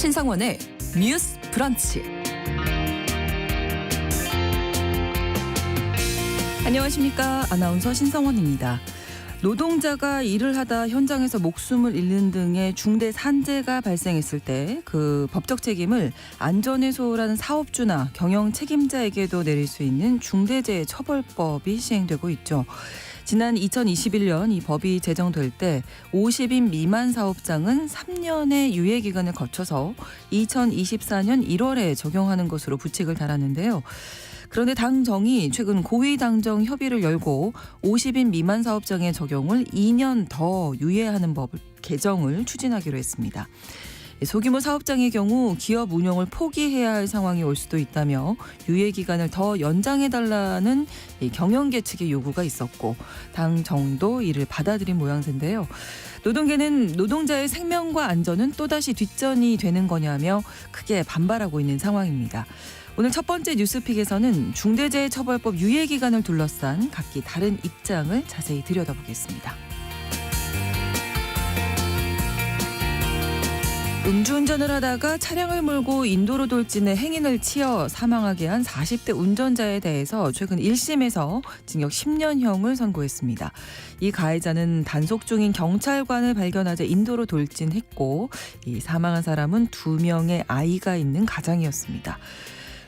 신성원의 뉴스 브런치. 안녕하십니까. 아나운서 신성원입니다. 노동자가 일을 하다 현장에서 목숨을 잃는 등의 중대 산재가 발생했을 때 그 법적 책임을 안전해소라는 사업주나 경영 책임자에게도 내릴 수 있는 중대재해처벌법이 시행되고 있죠. 지난 2021년 이 법이 제정될 때 50인 미만 사업장은 3년의 유예 기간을 거쳐서 2024년 1월에 적용하는 것으로 부칙을 달았는데요. 그런데 당정이 최근 고위당정 협의를 열고 50인 미만 사업장의 적용을 2년 더 유예하는 법 개정을 추진하기로 했습니다. 소규모 사업장의 경우 기업 운영을 포기해야 할 상황이 올 수도 있다며 유예 기간을 더 연장해달라는 경영계 측의 요구가 있었고 당정도 이를 받아들인 모양새인데요. 노동계는 노동자의 생명과 안전은 또다시 뒷전이 되는 거냐며 크게 반발하고 있는 상황입니다. 오늘 첫 번째 뉴스픽에서는 중대재해처벌법 유예 기간을 둘러싼 각기 다른 입장을 자세히 들여다보겠습니다. 음주운전을 하다가 차량을 몰고 인도로 돌진해 행인을 치어 사망하게 한 40대 운전자에 대해서 최근 1심에서 징역 10년형을 선고했습니다. 이 가해자는 단속 중인 경찰관을 발견하자 인도로 돌진했고 이 사망한 사람은 2명의 아이가 있는 가장이었습니다.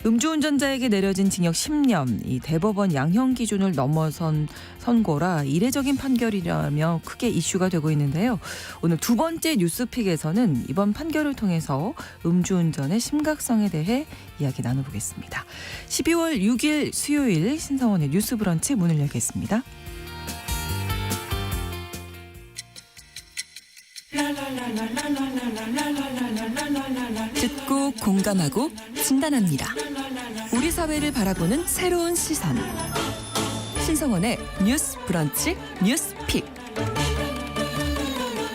음주운전자에게 내려진 징역 10년, 이 대법원 양형 기준을 넘어선 선고라 이례적인 판결이라며 크게 이슈가 되고 있는데요. 오늘 두 번째 뉴스픽에서는 이번 판결을 통해서 음주운전의 심각성에 대해 이야기 나눠보겠습니다. 12월 6일 수요일 신성원의 뉴스 브런치 문을 열겠습니다. 듣고 공감하고 진단합니다. 우리 사회를 바라보는 새로운 시선. 신성원의 뉴스 브런치 뉴스픽.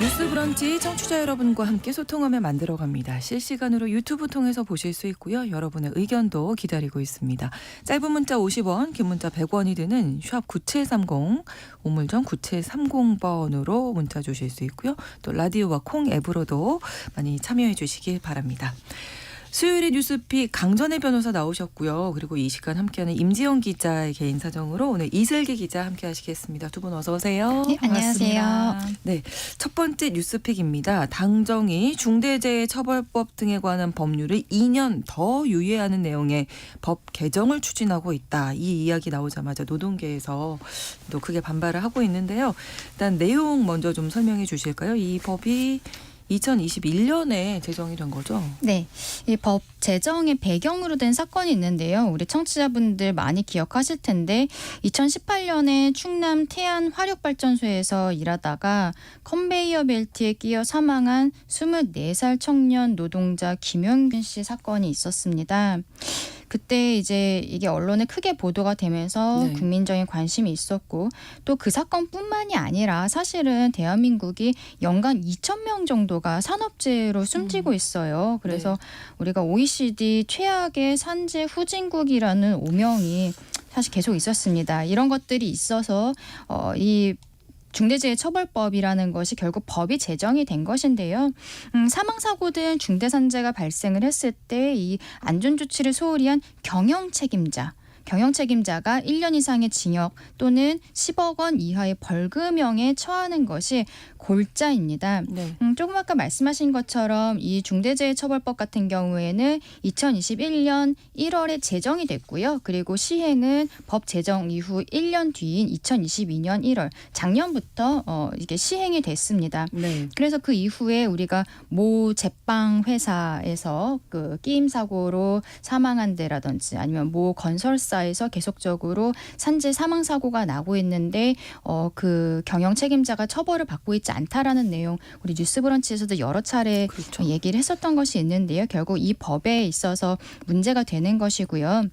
뉴스 브런치 청취자 여러분과 함께 소통하며 만들어갑니다. 실시간으로 유튜브 통해서 보실 수 있고요. 여러분의 의견도 기다리고 있습니다. 짧은 문자 50원, 긴 문자 100원이 드는 샵 9730, 우물정 9730번으로 문자 주실 수 있고요. 또 라디오와 콩 앱으로도 많이 참여해 주시길 바랍니다. 수요일의 뉴스픽 강전혜 변호사 나오셨고요. 그리고 이 시간 함께하는 임지영 기자의 개인 사정으로 오늘 이슬기 기자 함께하시겠습니다. 두 분 어서 오세요. 네, 안녕하세요. 네, 첫 번째 뉴스픽입니다. 당정이 중대재해처벌법 등에 관한 법률을 2년 더 유예하는 내용의 법 개정을 추진하고 있다. 이 이야기 나오자마자 노동계에서 또 크게 반발을 하고 있는데요. 일단 내용 먼저 좀 설명해 주실까요? 이 법이 2021년에 제정이 된 거죠? 네, 이 법 제정의 배경으로 된 사건이 있는데요. 우리 청취자분들 많이 기억하실 텐데 2018년에 충남 태안 화력발전소에서 일하다가 컨베이어 벨트에 끼어 사망한 24살 청년 노동자 김용균 씨 사건이 있었습니다. 그때 이제 이게 언론에 크게 보도가 되면서 네. 국민적인 관심이 있었고 또 그 사건뿐만이 아니라 사실은 대한민국이 연간 2,000명 정도가 산업재해로 숨지고 있어요. 그래서 우리가 OECD 최악의 산재 후진국이라는 오명이 사실 계속 있었습니다. 이런 것들이 있어서 이 중대재해처벌법이라는 것이 결국 법이 제정이 된 것인데요. 사망사고 등 중대산재가 발생을 했을 때 이 안전조치를 소홀히 한 경영책임자가 1년 이상의 징역 또는 10억 원 이하의 벌금형에 처하는 것이 골자입니다. 네. 조금 아까 말씀하신 것처럼 이 중대재해처벌법 같은 경우에는 2021년 1월에 제정이 됐고요. 그리고 시행은 법 제정 이후 1년 뒤인 2022년 1월 작년부터 이게 시행이 됐습니다. 네. 그래서 그 이후에 우리가 모 제빵 회사에서 그 끼임 사고로 사망한 데라든지 아니면 모 건설사에서 계속적으로 산재 사망 사고가 나고 있는데 그 경영 책임자가 처벌을 받고 있지 않다라는 내용 우리 뉴스브런치에서도 여러 차례 그렇죠. 얘기를 했었던 것이 있는데요. 결국 이 법에 있어서 문제가 되는 것이고요.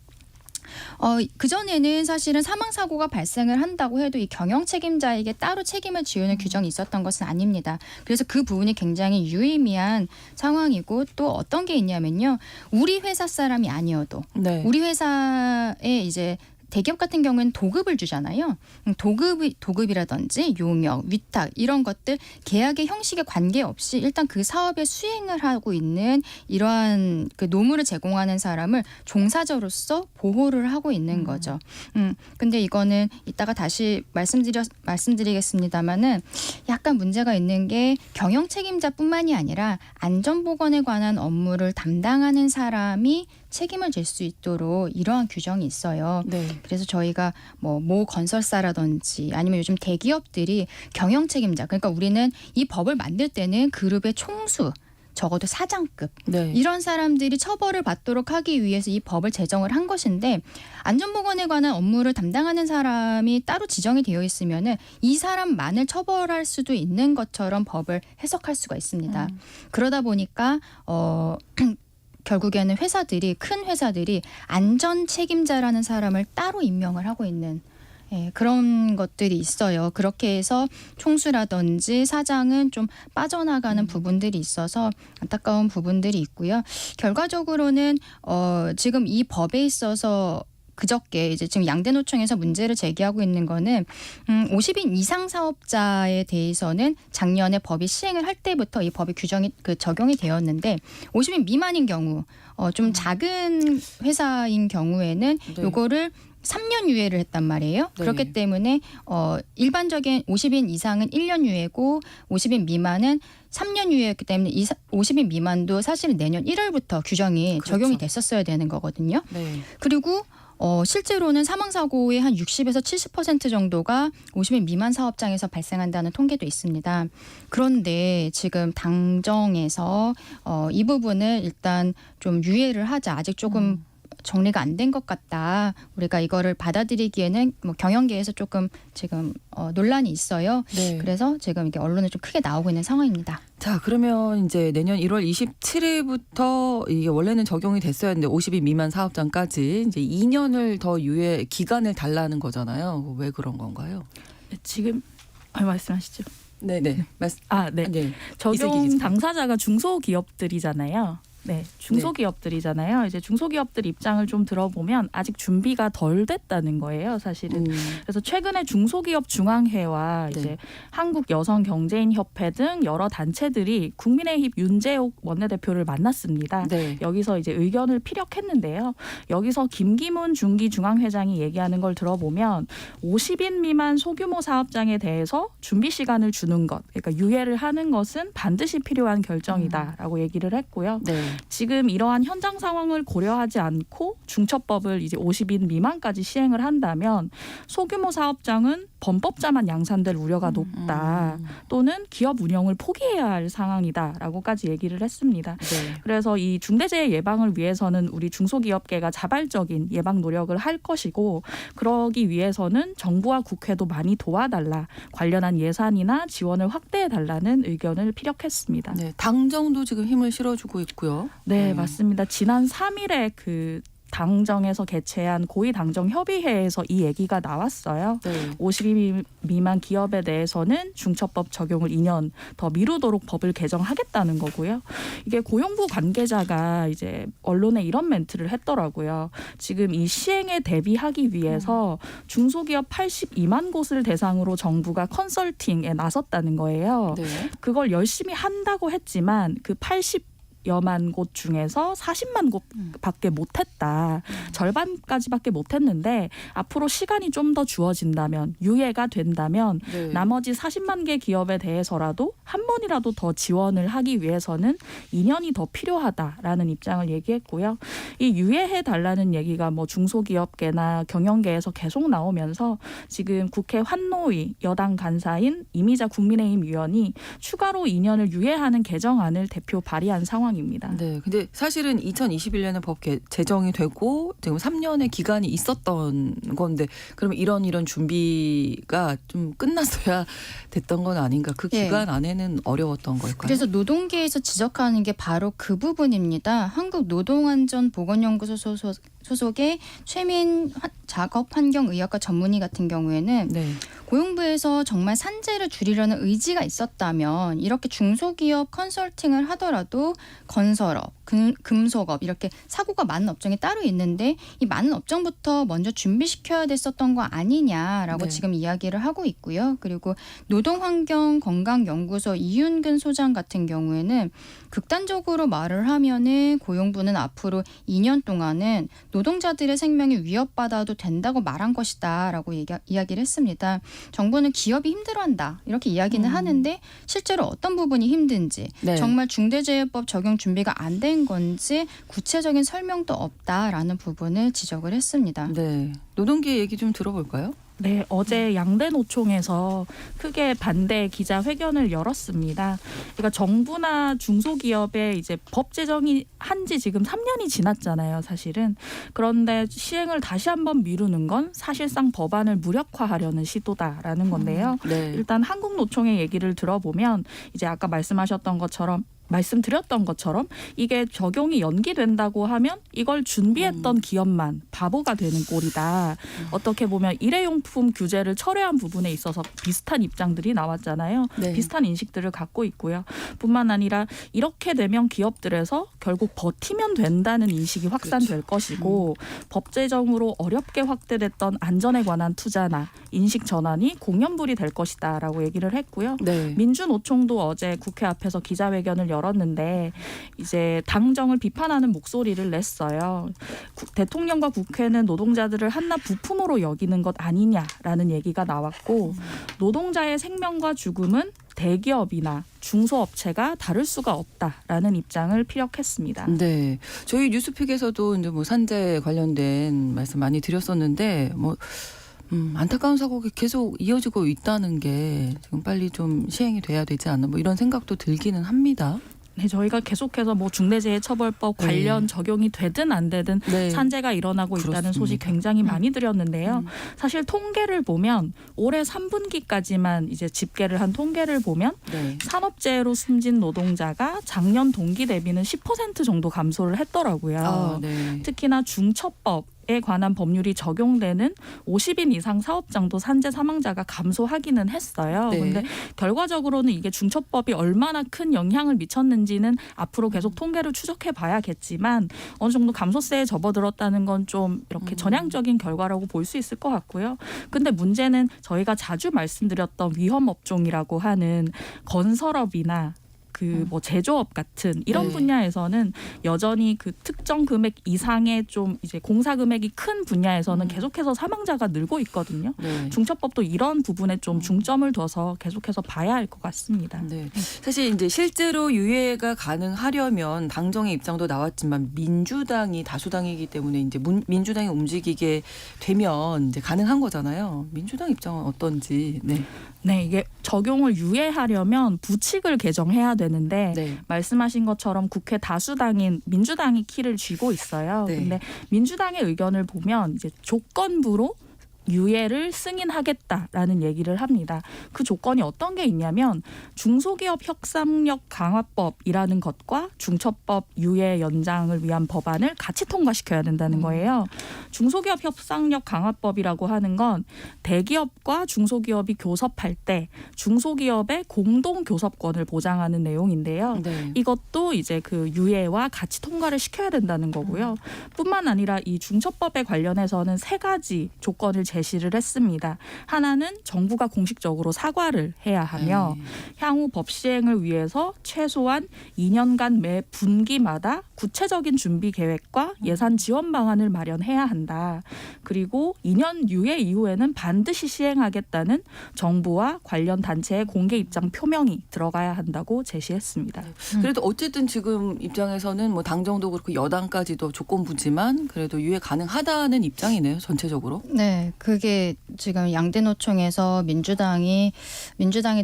그전에는 사실은 사망사고가 발생을 한다고 해도 이 경영 책임자에게 따로 책임을 지우는 규정이 있었던 것은 아닙니다. 그래서 그 부분이 굉장히 유의미한 상황이고 또 어떤 게 있냐면요. 우리 회사 사람이 아니어도 네. 우리 회사에 이제 대기업 같은 경우에는 도급을 주잖아요. 도급이라든지 용역, 위탁 이런 것들 계약의 형식에 관계없이 일단 그 사업에 수행을 하고 있는 이러한 그 노무를 제공하는 사람을 종사자로서 보호를 하고 있는 거죠. 근데 이거는 이따가 다시 말씀드리겠습니다만은 약간 문제가 있는 게 경영 책임자뿐만이 아니라 안전보건에 관한 업무를 담당하는 사람이 책임을 질 수 있도록 이러한 규정이 있어요. 네. 그래서 저희가 모 건설사라든지 아니면 요즘 대기업들이 경영 책임자, 그러니까 우리는 이 법을 만들 때는 그룹의 총수, 적어도 사장급 네. 이런 사람들이 처벌을 받도록 하기 위해서 이 법을 제정을 한 것인데 안전보건에 관한 업무를 담당하는 사람이 따로 지정이 되어 있으면은 이 사람만을 처벌할 수도 있는 것처럼 법을 해석할 수가 있습니다. 그러다 보니까 결국에는 큰 회사들이 안전 책임자라는 사람을 따로 임명을 하고 있는 그런 것들이 있어요. 그렇게 해서 총수라든지 사장은 좀 빠져나가는 부분들이 있어서 안타까운 부분들이 있고요. 결과적으로는 지금 이 법에 있어서 그저께 이제 지금 양대노총에서 문제를 제기하고 있는 거는 50인 이상 사업자에 대해서는 작년에 법이 시행을 할 때부터 이 법이 적용이 되었는데 50인 미만인 경우 좀 작은 회사인 경우에는 네. 요거를 3년 유예를 했단 말이에요. 네. 그렇기 때문에 일반적인 50인 이상은 1년 유예고 50인 미만은 3년 유예였기 때문에 50인 미만도 사실은 내년 1월부터 규정이 그렇죠. 적용이 됐었어야 되는 거거든요. 네. 그리고 실제로는 사망사고의 한 60에서 70% 정도가 50인 미만 사업장에서 발생한다는 통계도 있습니다. 그런데 지금 당정에서 이 부분을 일단 좀 유예를 하자. 아직 조금 정리가 안 된 것 같다. 우리가 이거를 받아들이기에는 뭐 경영계에서 조금 지금 논란이 있어요. 네. 그래서 지금 이게 언론에 좀 크게 나오고 있는 상황입니다. 자, 그러면 이제 내년 1월 27일부터 이게 원래는 적용이 됐어야 했는데 50인 미만 사업장까지 이제 2년을 더 유예 기간을 달라는 거잖아요. 왜 그런 건가요? 지금 말씀하시죠. 네네. 네. 네. 적용 이세기 기자. 당사자가 중소기업들이잖아요. 네, 중소기업들이잖아요. 이제 중소기업들 입장을 좀 들어보면 아직 준비가 덜 됐다는 거예요, 사실은. 그래서 최근에 중소기업 중앙회와 네. 이제 한국여성경제인협회 등 여러 단체들이 국민의힘 윤재옥 원내대표를 만났습니다. 네. 여기서 이제 의견을 피력했는데요. 여기서 김기문 중기중앙회장이 얘기하는 걸 들어보면 50인 미만 소규모 사업장에 대해서 준비 시간을 주는 것, 그러니까 유예를 하는 것은 반드시 필요한 결정이다라고 얘기를 했고요. 네. 지금 이러한 현장 상황을 고려하지 않고 중처법을 이제 50인 미만까지 시행을 한다면 소규모 사업장은 범법자만 양산될 우려가 높다. 또는 기업 운영을 포기해야 할 상황이다라고까지 얘기를 했습니다. 네. 그래서 이 중대재해 예방을 위해서는 우리 중소기업계가 자발적인 예방 노력을 할 것이고 그러기 위해서는 정부와 국회도 많이 도와달라. 관련한 예산이나 지원을 확대해달라는 의견을 피력했습니다. 네. 당정도 지금 힘을 실어주고 있고요. 네, 맞습니다. 지난 3일에 그 당정에서 개최한 고위당정협의회에서 이 얘기가 나왔어요. 네. 50인 미만 기업에 대해서는 중처법 적용을 2년 더 미루도록 법을 개정하겠다는 거고요. 이게 고용부 관계자가 이제 언론에 이런 멘트를 했더라고요. 지금 이 시행에 대비하기 위해서 중소기업 82만 곳을 대상으로 정부가 컨설팅에 나섰다는 거예요. 네. 그걸 열심히 한다고 했지만 그 80여만 곳 중에서 40만 곳밖에 못했다. 절반까지밖에 못했는데 앞으로 시간이 좀 더 주어진다면 유예가 된다면 네. 나머지 40만 개 기업에 대해서라도 한 번이라도 더 지원을 하기 위해서는 2년이 더 필요하다라는 입장을 얘기했고요. 이 유예해달라는 얘기가 뭐 중소기업계나 경영계에서 계속 나오면서 지금 국회 환노위 여당 간사인 이미자 국민의힘 의원이 추가로 2년을 유예하는 개정안을 대표 발의한 상황입니다. 네, 근데 사실은 2021년에 법 제정이 되고 지금 3년의 기간이 있었던 건데 그러면 이런 준비가 좀 끝났어야 됐던 건 아닌가? 그 예. 기간 안에는 어려웠던 걸까요? 그래서 노동계에서 지적하는 게 바로 그 부분입니다. 한국노동안전보건연구소 소속 소속의 최민 작업환경의학과 전문의 같은 경우에는 네. 고용부에서 정말 산재를 줄이려는 의지가 있었다면 이렇게 중소기업 컨설팅을 하더라도 건설업, 금속업 이렇게 사고가 많은 업종이 따로 있는데 이 많은 업종부터 먼저 준비시켜야 됐었던 거 아니냐라고 네. 지금 이야기를 하고 있고요. 그리고 노동환경건강연구소 이윤근 소장 같은 경우에는 극단적으로 말을 하면은 고용부는 앞으로 2년 동안은 노동자들의 생명이 위협받아도 된다고 말한 것이다라고 이야기를 했습니다. 정부는 기업이 힘들어한다 이렇게 이야기는 하는데 실제로 어떤 부분이 힘든지 네. 정말 중대재해법 적용 준비가 안 된 건지 구체적인 설명도 없다라는 부분을 지적을 했습니다. 네. 노동계 얘기 좀 들어볼까요? 네, 어제 양대 노총에서 크게 반대 기자회견을 열었습니다. 그러니까 정부나 중소기업에 이제 법 제정이 한지 지금 3년이 지났잖아요, 사실은. 그런데 시행을 다시 한번 미루는 건 사실상 법안을 무력화하려는 시도다라는 건데요. 네. 일단 한국노총의 얘기를 들어보면 이제 아까 말씀드렸던 것처럼 이게 적용이 연기된다고 하면 이걸 준비했던 기업만 바보가 되는 꼴이다. 어떻게 보면 일회용품 규제를 철회한 부분에 있어서 비슷한 입장들이 나왔잖아요. 네. 비슷한 인식들을 갖고 있고요. 뿐만 아니라 이렇게 되면 기업들에서 결국 버티면 된다는 인식이 확산될 것이고 법 제정으로 어렵게 확대됐던 안전에 관한 투자나 인식 전환이 공연불이 될 것이다라고 얘기를 했고요. 네. 민주노총도 어제 국회 앞에서 기자회견을 열었는데 이제 당정을 비판하는 목소리를 냈어요. 대통령과 국회는 노동자들을 한낱 부품으로 여기는 것 아니냐라는 얘기가 나왔고 노동자의 생명과 죽음은 대기업이나 중소업체가 다룰 수가 없다라는 입장을 피력했습니다. 네. 저희 뉴스픽에서도 이제 뭐 산재 관련된 말씀 많이 드렸었는데 뭐 안타까운 사고가 계속 이어지고 있다는 게 지금 빨리 좀 시행이 돼야 되지 않나 뭐 이런 생각도 들기는 합니다. 네, 저희가 계속해서 뭐 중대재해처벌법 관련 적용이 되든 안 되든 네. 산재가 일어나고 있다는 그렇습니다. 소식 굉장히 많이 드렸는데요. 사실 통계를 보면 올해 3분기까지만 이제 집계를 한 통계를 보면 네. 산업재해로 숨진 노동자가 작년 동기 대비는 10% 정도 감소를 했더라고요. 아, 네. 특히나 중처법에 관한 법률이 적용되는 50인 이상 사업장도 산재 사망자가 감소하기는 했어요. 네. 그런데 결과적으로는 이게 중처법이 얼마나 큰 영향을 미쳤는지는 앞으로 계속 통계를 추적해 봐야겠지만 어느 정도 감소세에 접어들었다는 건 좀 이렇게 전향적인 결과라고 볼 수 있을 것 같고요. 근데 문제는 저희가 자주 말씀드렸던 위험 업종이라고 하는 건설업이나 그 뭐 제조업 같은 이런 네. 분야에서는 여전히 그 특정 금액 이상의 좀 이제 공사 금액이 큰 분야에서는 계속해서 사망자가 늘고 있거든요. 네. 중처법도 이런 부분에 좀 중점을 둬서 계속해서 봐야 할 것 같습니다. 네. 사실 이제 실제로 유예가 가능하려면 당정의 입장도 나왔지만 민주당이 다수당이기 때문에 이제 민주당이 움직이게 되면 이제 가능한 거잖아요. 민주당 입장은 어떤지. 네. 네, 이게 적용을 유예하려면 부칙을 개정해야 되는데 네. 말씀하신 것처럼 국회 다수당인 민주당이 키를 쥐고 있어요. 네. 근데 민주당의 의견을 보면 이제 조건부로 유예를 승인하겠다라는 얘기를 합니다. 그 조건이 어떤 게 있냐면 중소기업 협상력 강화법이라는 것과 중처법 유예 연장을 위한 법안을 같이 통과시켜야 된다는 거예요. 중소기업 협상력 강화법이라고 하는 건 대기업과 중소기업이 교섭할 때 중소기업의 공동 교섭권을 보장하는 내용인데요. 네. 이것도 이제 그 유예와 같이 통과를 시켜야 된다는 거고요. 뿐만 아니라 이 중처법에 관련해서는 3가지 조건을 제시를 했습니다. 하나는 정부가 공식적으로 사과를 해야 하며 향후 법 시행을 위해서 최소한 2년간 매 분기마다 구체적인 준비 계획과 예산 지원 방안을 마련해야 한다. 그리고 2년 유예 이후에는 반드시 시행하겠다는 정부와 관련 단체의 공개 입장 표명이 들어가야 한다고 제시했습니다. 그래도 어쨌든 지금 입장에서는 뭐 당정도 그렇고 여당까지도 조건부지만 그래도 유예 가능하다는 입장이네요. 전체적으로. 네, 그게 지금 양대 노총에서 민주당에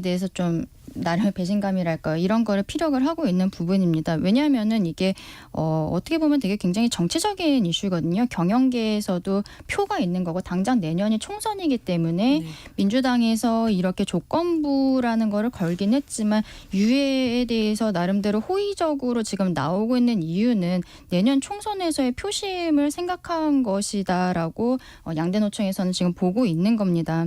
대해서 좀 나름의 배신감이랄까요. 이런 거를 피력을 하고 있는 부분입니다. 왜냐하면은 이게 어떻게 보면 되게 굉장히 정치적인 이슈거든요. 경영계에서도 표가 있는 거고 당장 내년이 총선이기 때문에 네. 민주당에서 이렇게 조건부라는 거를 걸긴 했지만 유예에 대해서 나름대로 호의적으로 지금 나오고 있는 이유는 내년 총선에서의 표심을 생각한 것이다라고 양대노총에서는 지금 보고 있는 겁니다.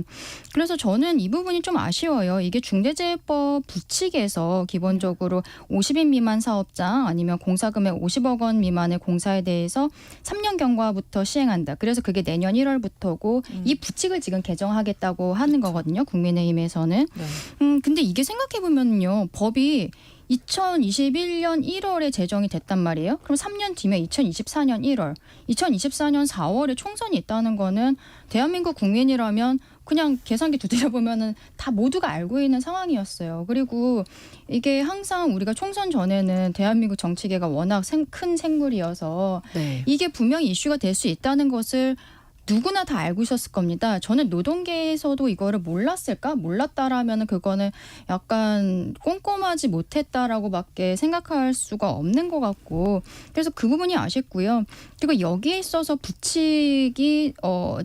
그래서 저는 이 부분이 좀 아쉬워요. 이게 중대재해법 부칙에서 기본적으로 50인 미만 사업장 아니면 공사금액 50억 원 미만의 공사에 대해서 3년 경과부터 시행한다. 그래서 그게 내년 1월부터고 이 부칙을 지금 개정하겠다고 하는 거거든요. 국민의힘에서는. 네. 근데 이게 생각해보면요. 법이 2021년 1월에 제정이 됐단 말이에요. 그럼 3년 뒤면 2024년 1월, 2024년 4월에 총선이 있다는 거는 대한민국 국민이라면 그냥 계산기 두드려 보면은 다 모두가 알고 있는 상황이었어요. 그리고 이게 항상 우리가 총선 전에는 대한민국 정치계가 워낙 큰 생물이어서 네. 이게 분명히 이슈가 될 수 있다는 것을 누구나 다 알고 있었을 겁니다. 저는 노동계에서도 이거를 몰랐다라면 그거는 약간 꼼꼼하지 못했다라고밖에 생각할 수가 없는 것 같고 그래서 그 부분이 아쉽고요. 그리고 여기에 있어서 부칙이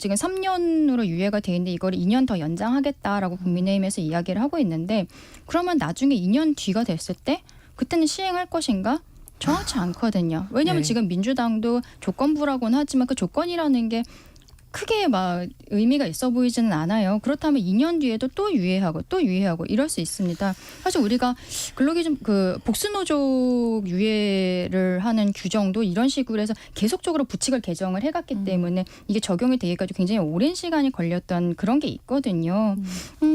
지금 3년으로 유예가 돼 있는데 이걸 2년 더 연장하겠다라고 국민의힘에서 이야기를 하고 있는데 그러면 나중에 2년 뒤가 됐을 때 그때는 시행할 것인가? 정확치 않거든요. 왜냐하면 네. 지금 민주당도 조건부라고는 하지만 그 조건이라는 게 크게 막 의미가 있어 보이지는 않아요. 그렇다면 2년 뒤에도 또 유예하고 이럴 수 있습니다. 사실 우리가 근로기준 복수노조 유예를 하는 규정도 이런 식으로 해서 계속적으로 부칙을 개정을 해갔기 때문에 이게 적용이 되기까지 굉장히 오랜 시간이 걸렸던 그런 게 있거든요.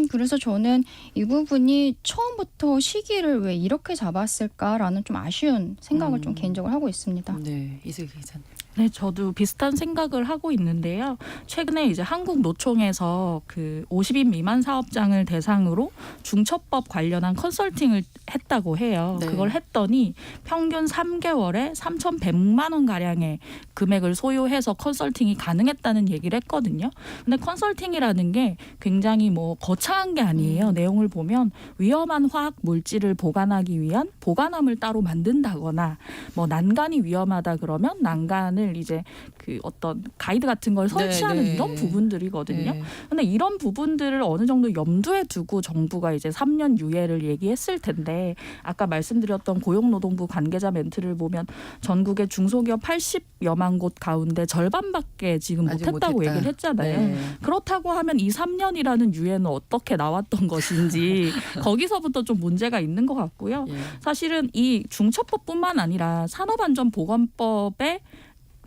그래서 저는 이 부분이 처음부터 시기를 왜 이렇게 잡았을까라는 좀 아쉬운 생각을 좀 개인적으로 하고 있습니다. 네. 이슬기 기자님. 네, 저도 비슷한 생각을 하고 있는데요. 최근에 이제 한국노총에서 그 50인 미만 사업장을 대상으로 중첩법 관련한 컨설팅을 했다고 해요. 네. 그걸 했더니 평균 3개월에 3,100만 원 가량의 금액을 소요해서 컨설팅이 가능했다는 얘기를 했거든요. 근데 컨설팅이라는 게 굉장히 뭐 거창한 게 아니에요. 내용을 보면 위험한 화학 물질을 보관하기 위한 보관함을 따로 만든다거나 뭐 난간이 위험하다 그러면 난간을 이제 그 어떤 가이드 같은 걸 설치하는 네. 이런 부분들이거든요. 네. 근데 이런 부분들을 어느 정도 염두에 두고 정부가 이제 3년 유예를 얘기했을 텐데 아까 말씀드렸던 고용노동부 관계자 멘트를 보면 전국의 중소기업 80여만 곳 가운데 절반밖에 지금 아직 못했다고 못했다. 얘기를 했잖아요. 네. 그렇다고 하면 이 3년이라는 유예는 어떻게 나왔던 것인지 거기서부터 좀 문제가 있는 것 같고요. 예. 사실은 이 중첩법뿐만 아니라 산업안전보건법의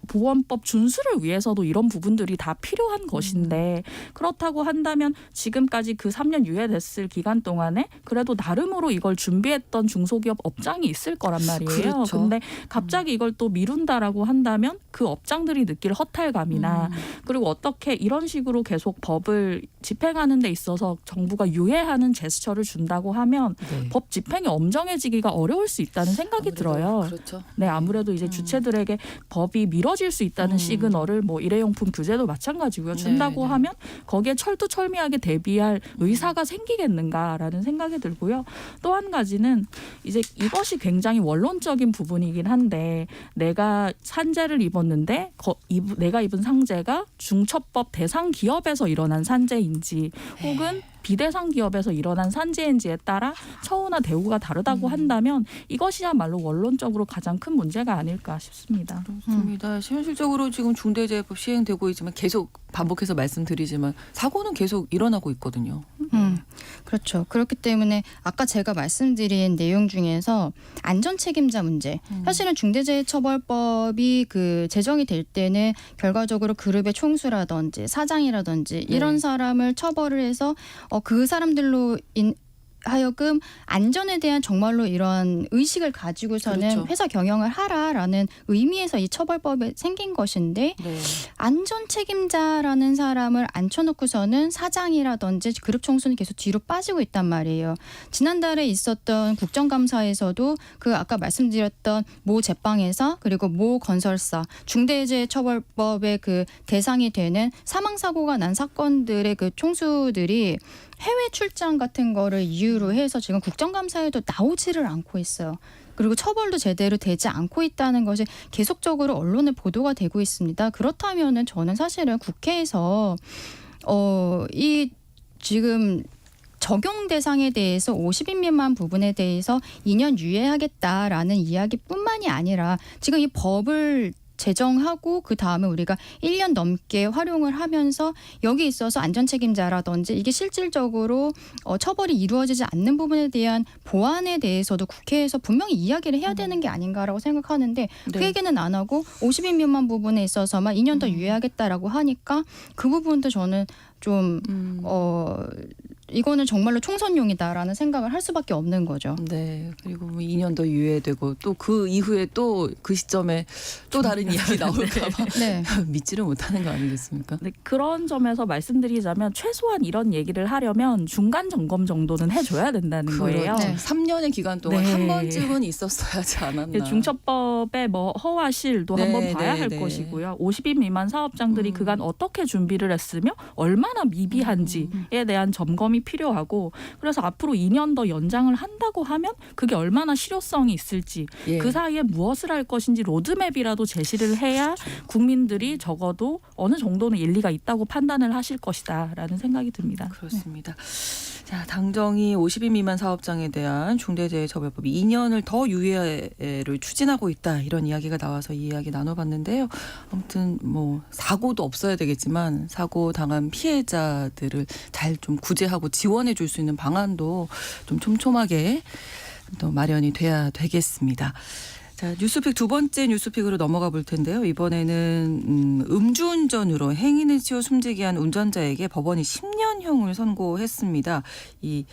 보건법 준수를 위해서도 이런 부분들이 다 필요한 것인데 그렇다고 한다면 지금까지 그 3년 유예됐을 기간 동안에 그래도 나름으로 이걸 준비했던 중소기업 업장이 있을 거란 말이에요. 그렇죠. 근데 갑자기 이걸 또 미룬다라고 한다면 그 업장들이 느낄 허탈감이나 그리고 어떻게 이런 식으로 계속 법을 집행하는 데 있어서 정부가 유예하는 제스처를 준다고 하면 네. 법 집행이 엄정해지기가 어려울 수 있다는 생각이 아무래도 들어요. 그렇죠. 네, 아무래도 이제 주체들에게 법이 미뤄질 수 있다는 시그널을 뭐 일회용품 규제도 마찬가지고요. 준다고 네, 네. 하면 거기에 철두철미하게 대비할 의사가 생기겠는가라는 생각이 들고요. 또 한 가지는 이제 이것이 굉장히 원론적인 부분이긴 한데 내가 산재를 입었는데 내가 입은 상재가 중첩법 대상 기업에서 일어난 산재인지 혹은 비대상 기업에서 일어난 산재인지에 따라 처우나 대우가 다르다고 한다면 이것이야말로 원론적으로 가장 큰 문제가 아닐까 싶습니다. 그렇습니다. 현실적으로 지금 중대재해법 시행되고 있지만 계속 반복해서 말씀드리지만 사고는 계속 일어나고 있거든요. 그렇죠. 그렇기 때문에 아까 제가 말씀드린 내용 중에서 안전 책임자 문제. 사실은 중대재해처벌법이 그 제정이 될 때는 결과적으로 그룹의 총수라든지 사장이라든지 이런 사람을 처벌을 해서 그 사람들로 하여금 안전에 대한 정말로 이런 의식을 가지고서는 그렇죠. 회사 경영을 하라라는 의미에서 이 처벌법이 생긴 것인데 네. 안전 책임자라는 사람을 앉혀놓고서는 사장이라든지 그룹 총수는 계속 뒤로 빠지고 있단 말이에요. 지난달에 있었던 국정감사에서도 그 아까 말씀드렸던 모 제빵회사 그리고 모 건설사 중대재해처벌법의 그 대상이 되는 사망사고가 난 사건들의 그 총수들이 해외 출장 같은 거를 이유로 해서 지금 국정감사에도 나오지를 않고 있어요. 그리고 처벌도 제대로 되지 않고 있다는 것이 계속적으로 언론에 보도가 되고 있습니다. 그렇다면은 저는 사실은 국회에서 이 지금 적용 대상에 대해서 50인 미만 부분에 대해서 2년 유예하겠다라는 이야기뿐만이 아니라 지금 이 법을 제정하고 그 다음에 우리가 1년 넘게 활용을 하면서 여기 있어서 안전책임자라든지 이게 실질적으로 처벌이 이루어지지 않는 부분에 대한 보완에 대해서도 국회에서 분명히 이야기를 해야 되는 게 아닌가라고 생각하는데 그 네. 얘기는 안 하고 50인 미만 부분에 있어서만 2년 더 유예하겠다라고 하니까 그 부분도 저는 좀 이거는 정말로 총선용이다라는 생각을 할 수밖에 없는 거죠. 네. 그리고 2년 더 유예되고 또 그 이후에 또 그 시점에 또 다른 이야기 나올까 봐 네. 믿지를 못하는 거 아니겠습니까? 네, 그런 점에서 말씀드리자면 최소한 이런 얘기를 하려면 중간 점검 정도는 해줘야 된다는 거예요. 네. 3년의 기간 동안 네. 한 번쯤은 있었어야지 않았나. 중처법의 뭐 허와 실도 네, 한번 봐야 네, 할 네. 것이고요. 50인 미만 사업장들이 그간 어떻게 준비를 했으며 얼마나 미비한지에 대한 점검이 필요하고 그래서 앞으로 2년 더 연장을 한다고 하면 그게 얼마나 실효성이 있을지 예. 그 사이에 무엇을 할 것인지 로드맵이라도 제시를 해야 국민들이 적어도 어느 정도는 일리가 있다고 판단을 하실 것이다라는 생각이 듭니다. 그렇습니다. 자, 당정이 50인 미만 사업장에 대한 중대재해처벌법 2년을 더 유예를 추진하고 있다. 이런 이야기가 나와서 이 이야기 나눠봤는데요. 아무튼 뭐 사고도 없어야 되겠지만 사고 당한 피해자들을 잘 좀 구제하고 지원해 줄 수 있는 방안도 좀 촘촘하게 또 마련이 돼야 되겠습니다. 자, 뉴스픽 두 번째 뉴스픽으로 넘어가 볼 텐데요. 이번에는 음주운전으로 행인을 치워 숨지게 한 운전자에게 법원이 10년형을 선고했습니다. 이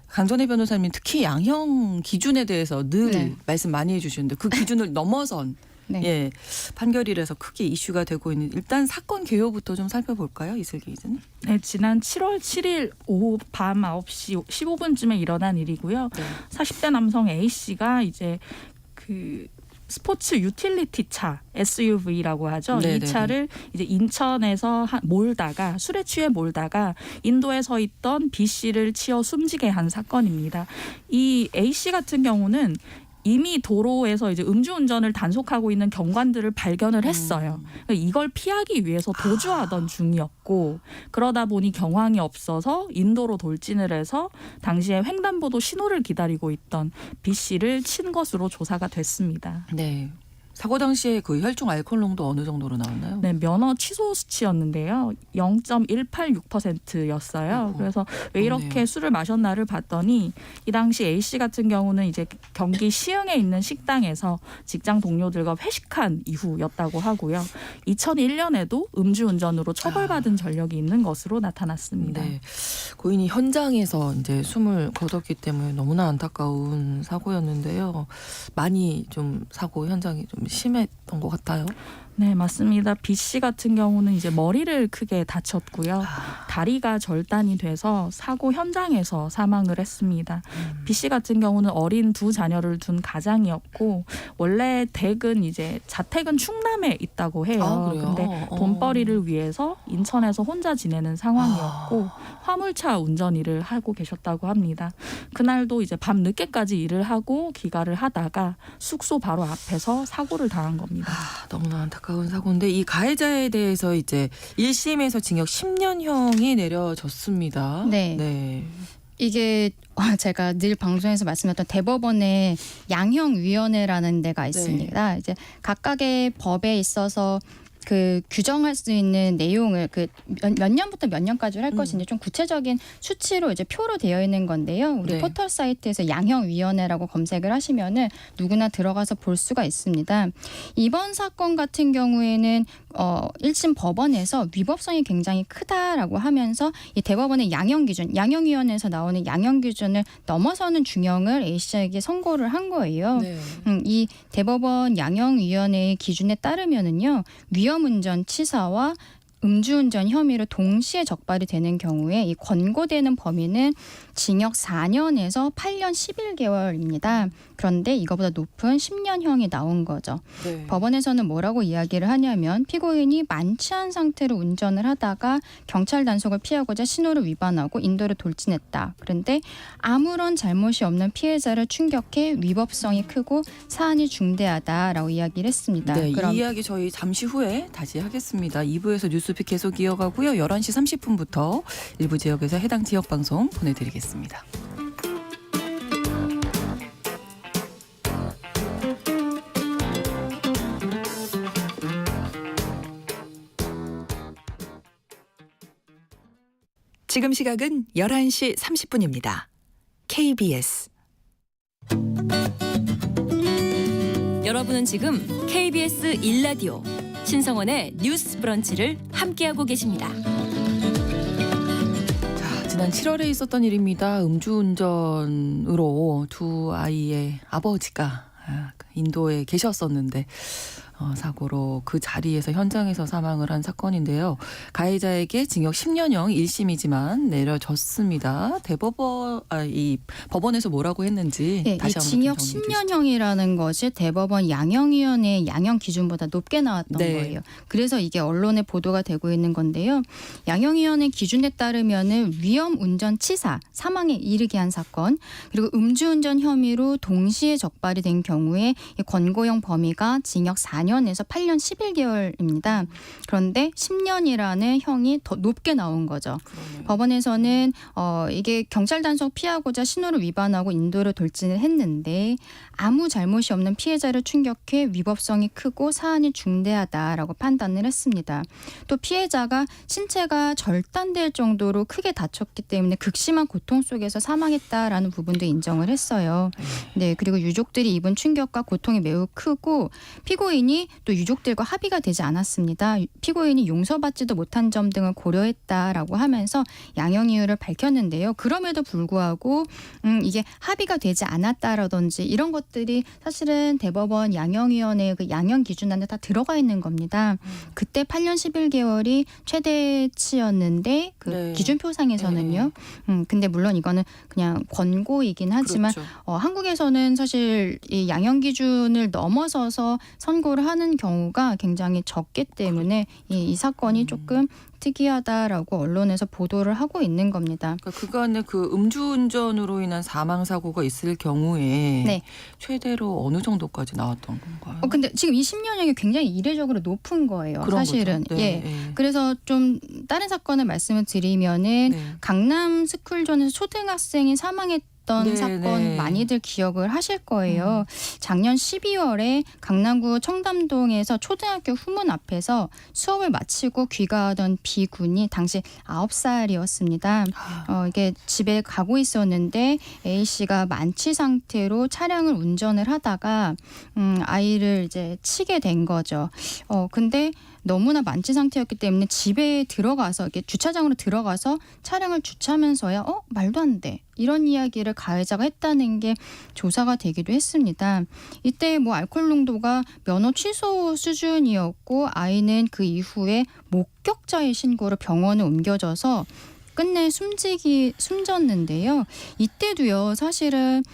강전혜 변호사님 특히 양형 기준에 대해서 늘 네. 말씀 많이 해주시는데 그 기준을 넘어선 네. 예, 판결이라서 크게 이슈가 되고 있는 일단 사건 개요부터 좀 살펴볼까요? 이슬기 기자님. 네, 지난 7월 7일 오후 밤 9시 15분쯤에 일어난 일이고요. 네. 40대 남성 A씨가 이제 그 스포츠 유틸리티 차 SUV라고 하죠. 네네네. 이 차를 이제 인천에서 몰다가 술에 취해 몰다가 인도에 서 있던 B씨를 치어 숨지게 한 사건입니다. 이 A씨 같은 경우는 이미 도로에서 이제 음주운전을 단속하고 있는 경관들을 발견을 했어요. 그러니까 이걸 피하기 위해서 도주하던 중이었고 그러다 보니 경황이 없어서 인도로 돌진을 해서 당시에 횡단보도 신호를 기다리고 있던 B 씨를 친 것으로 조사가 됐습니다. 네. 사고 당시에 그 혈중 알코올 농도 어느 정도로 나왔나요? 네, 면허 취소 수치였는데요. 0.186%였어요. 그래서 왜 이렇게 그러네요. 술을 마셨나를 봤더니 이 당시 A 씨 같은 경우는 이제 경기 시흥에 있는 식당에서 직장 동료들과 회식한 이후였다고 하고요. 2001년에도 음주운전으로 처벌받은 전력이 있는 것으로 나타났습니다. 네. 고인이 현장에서 이제 숨을 거뒀기 때문에 너무나 안타까운 사고였는데요. 많이 좀 사고 현장이 좀 심했던 것 같아요. 네, 맞습니다. B 씨 같은 경우는 이제 머리를 크게 다쳤고요. 다리가 절단이 돼서 사고 현장에서 사망을 했습니다. B 씨 같은 경우는 어린 두 자녀를 둔 가장이었고 원래 댁은 이제 자택은 충남에 있다고 해요. 아, 그래요? 근데 돈벌이를 위해서 인천에서 혼자 지내는 상황이었고 화물차 운전 일을 하고 계셨다고 합니다. 그날도 이제 밤 늦게까지 일을 하고 귀가를 하다가 숙소 바로 앞에서 사고를 당한 겁니다. 너무나 안타까운 사고인데 이 가해자에 대해서 이제 1심에서 징역 10년형이 내려졌습니다. 네. 이게 제가 늘 방송에서 말씀드렸던 대법원의 양형위원회라는 데가 있습니다. 이제 각각의 법에 있어서 그 규정할 수 있는 내용을 그 몇 년부터 몇 년까지 할 것인지 좀 구체적인 수치로 이제 표로 되어 있는 건데요. 우리 네. 포털 사이트에서 양형위원회라고 검색을 하시면은 누구나 들어가서 볼 수가 있습니다. 이번 사건 같은 경우에는 1심 법원에서 위법성이 굉장히 크다라고 하면서 이 대법원의 양형기준, 양형위원회에서 나오는 양형기준을 넘어서는 중형을 A씨에게 선고를 한 거예요. 네. 이 대법원 양형위원회의 기준에 따르면은요, 위험운전 치사와 음주운전 혐의로 동시에 적발이 되는 경우에 이 권고되는 범위는 징역 4년에서 8년 11개월입니다. 그런데 이거보다 높은 10년형이 나온 거죠. 네. 법원에서는 뭐라고 이야기를 하냐면 피고인이 만취한 상태로 운전을 하다가 경찰 단속을 피하고자 신호를 위반하고 인도를 돌진했다. 그런데 아무런 잘못이 없는 피해자를 충격해 위법성이 크고 사안이 중대하다라고 이야기를 했습니다. 네, 그럼 이 이야기 저희 잠시 후에 다시 하겠습니다. 2부에서 뉴스픽 계속 이어가고요. 11시 30분부터 일부 지역에서 해당 지역 방송 보내드리겠습니다. 지금 시각은 11시 30분입니다. KBS 여러분은 지금 KBS 1라디오 신성원의 뉴스 브런치를 함께하고 계십니다. 자, 지난 7월에 있었던 일입니다. 음주운전으로 두 아이의 아버지가 인도에 계셨었는데 사고로 그 자리에서 현장에서 사망을 한 사건인데요. 가해자에게 징역 10년형 1심이지만 내려졌습니다. 이 법원에서 뭐라고 했는지 네, 이 다시 한번 징역 좀 정리해 주시죠. 10년형이라는 것이 대법원 양형위원회의 양형 기준보다 높게 나왔던 네. 거예요. 그래서 이게 언론에 보도가 되고 있는 건데요. 양형위원회 기준에 따르면은 위험 운전치사, 사망에 이르게 한 사건, 그리고 음주운전 혐의로 동시에 적발이 된 경우에 이 권고형 범위가 징역 4년에서 8년 11개월입니다. 그런데 10년이라는 형이 더 높게 나온 거죠. 그러네요. 법원에서는 이게 경찰 단속 피하고자 신호를 위반하고 인도를 돌진을 했는데 아무 잘못이 없는 피해자를 충격해 위법성이 크고 사안이 중대하다라고 판단을 했습니다. 또 피해자가 신체가 절단될 정도로 크게 다쳤기 때문에 극심한 고통 속에서 사망했다라는 부분도 인정을 했어요. 네, 그리고 유족들이 입은 충격과 고통이 매우 크고 피고인이 또 유족들과 합의가 되지 않았습니다. 피고인이 용서받지도 못한 점 등을 고려했다라고 하면서 양형 이유를 밝혔는데요. 그럼에도 불구하고 이게 합의가 되지 않았다라든지 이런 것들이 사실은 대법원 양형위원회의 그 양형 기준 안에 다 들어가 있는 겁니다. 그때 8년 11개월이 최대치였는데 그 네. 기준표상에서는요. 근데 물론 이거는 그냥 권고이긴 하지만 그렇죠. 한국에서는 사실 이 양형 기준을 넘어서서 선고를 하는 경우가 굉장히 적기 때문에 이 사건이 조금 특이하다라고 언론에서 보도를 하고 있는 겁니다. 그러니까 그간에 그 음주운전으로 인한 사망 사고가 있을 경우에 네. 최대로 어느 정도까지 나왔던 건가요? 근데 지금 이 10년형이 굉장히 이례적으로 높은 거예요. 그런 사실은. 거죠. 네, 예. 네. 그래서 좀 다른 사건을 말씀을 드리면은 네. 강남 스쿨존에서 초등학생이 사망했던 네, 사건 네. 많이들 기억을 하실 거예요. 작년 12월에 강남구 청담동에서 초등학교 후문 앞에서 수업을 마치고 귀가하던 B군이 당시 9살이었습니다. 이게 집에 가고 있었는데 A씨가 만취 상태로 차량을 운전을 하다가 아이를 이제 치게 된 거죠. 근데 너무나 만취 상태였기 때문에 집에 들어가서 이렇게 주차장으로 들어가서 차량을 주차하면서야 말도 안 돼. 이런 이야기를 가해자가 했다는 게 조사가 되기도 했습니다. 이때 뭐 알코올 농도가 면허 취소 수준이었고 아이는 그 이후에 목격자의 신고로 병원에 옮겨져서 끝내 숨졌는데요. 이때도요. 사실은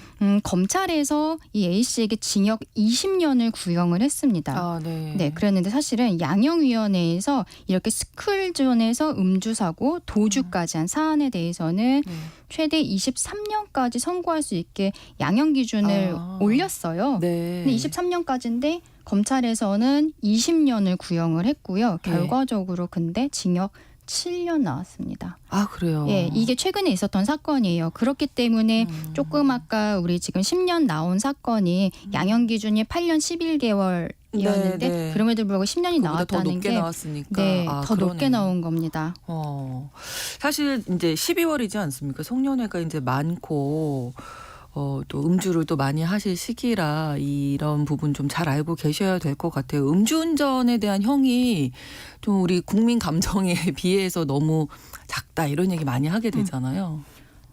검찰에서 이 A씨에게 징역 20년을 구형을 했습니다. 네. 네, 그랬는데 사실은 양형위원회에서 이렇게 스쿨존에서 음주사고 도주까지 한 사안에 대해서는 네. 최대 23년까지 선고할 수 있게 양형 기준을 올렸어요. 네. 근데 23년까지인데 검찰에서는 20년을 구형을 했고요. 네. 결과적으로 근데 징역 7년 나왔습니다. 아, 그래요. 예, 이게 최근에 있었던 사건이에요. 그렇기 때문에 조금 아까 우리 지금 10년 나온 사건이 양형 기준이 8년 11개월이었는데 네, 네. 그럼에도 불구하고 10년이 그보다 더 나왔다는 높게 게 나왔으니까. 네, 더 그러네요. 높게 나온 겁니다. 사실 이제 12월이지 않습니까? 송년회가 이제 많고 또 음주를 또 많이 하실 시기라 이런 부분 좀 잘 알고 계셔야 될 것 같아요. 음주운전에 대한 형이 좀 우리 국민 감정에 비해서 너무 작다 이런 얘기 많이 하게 되잖아요.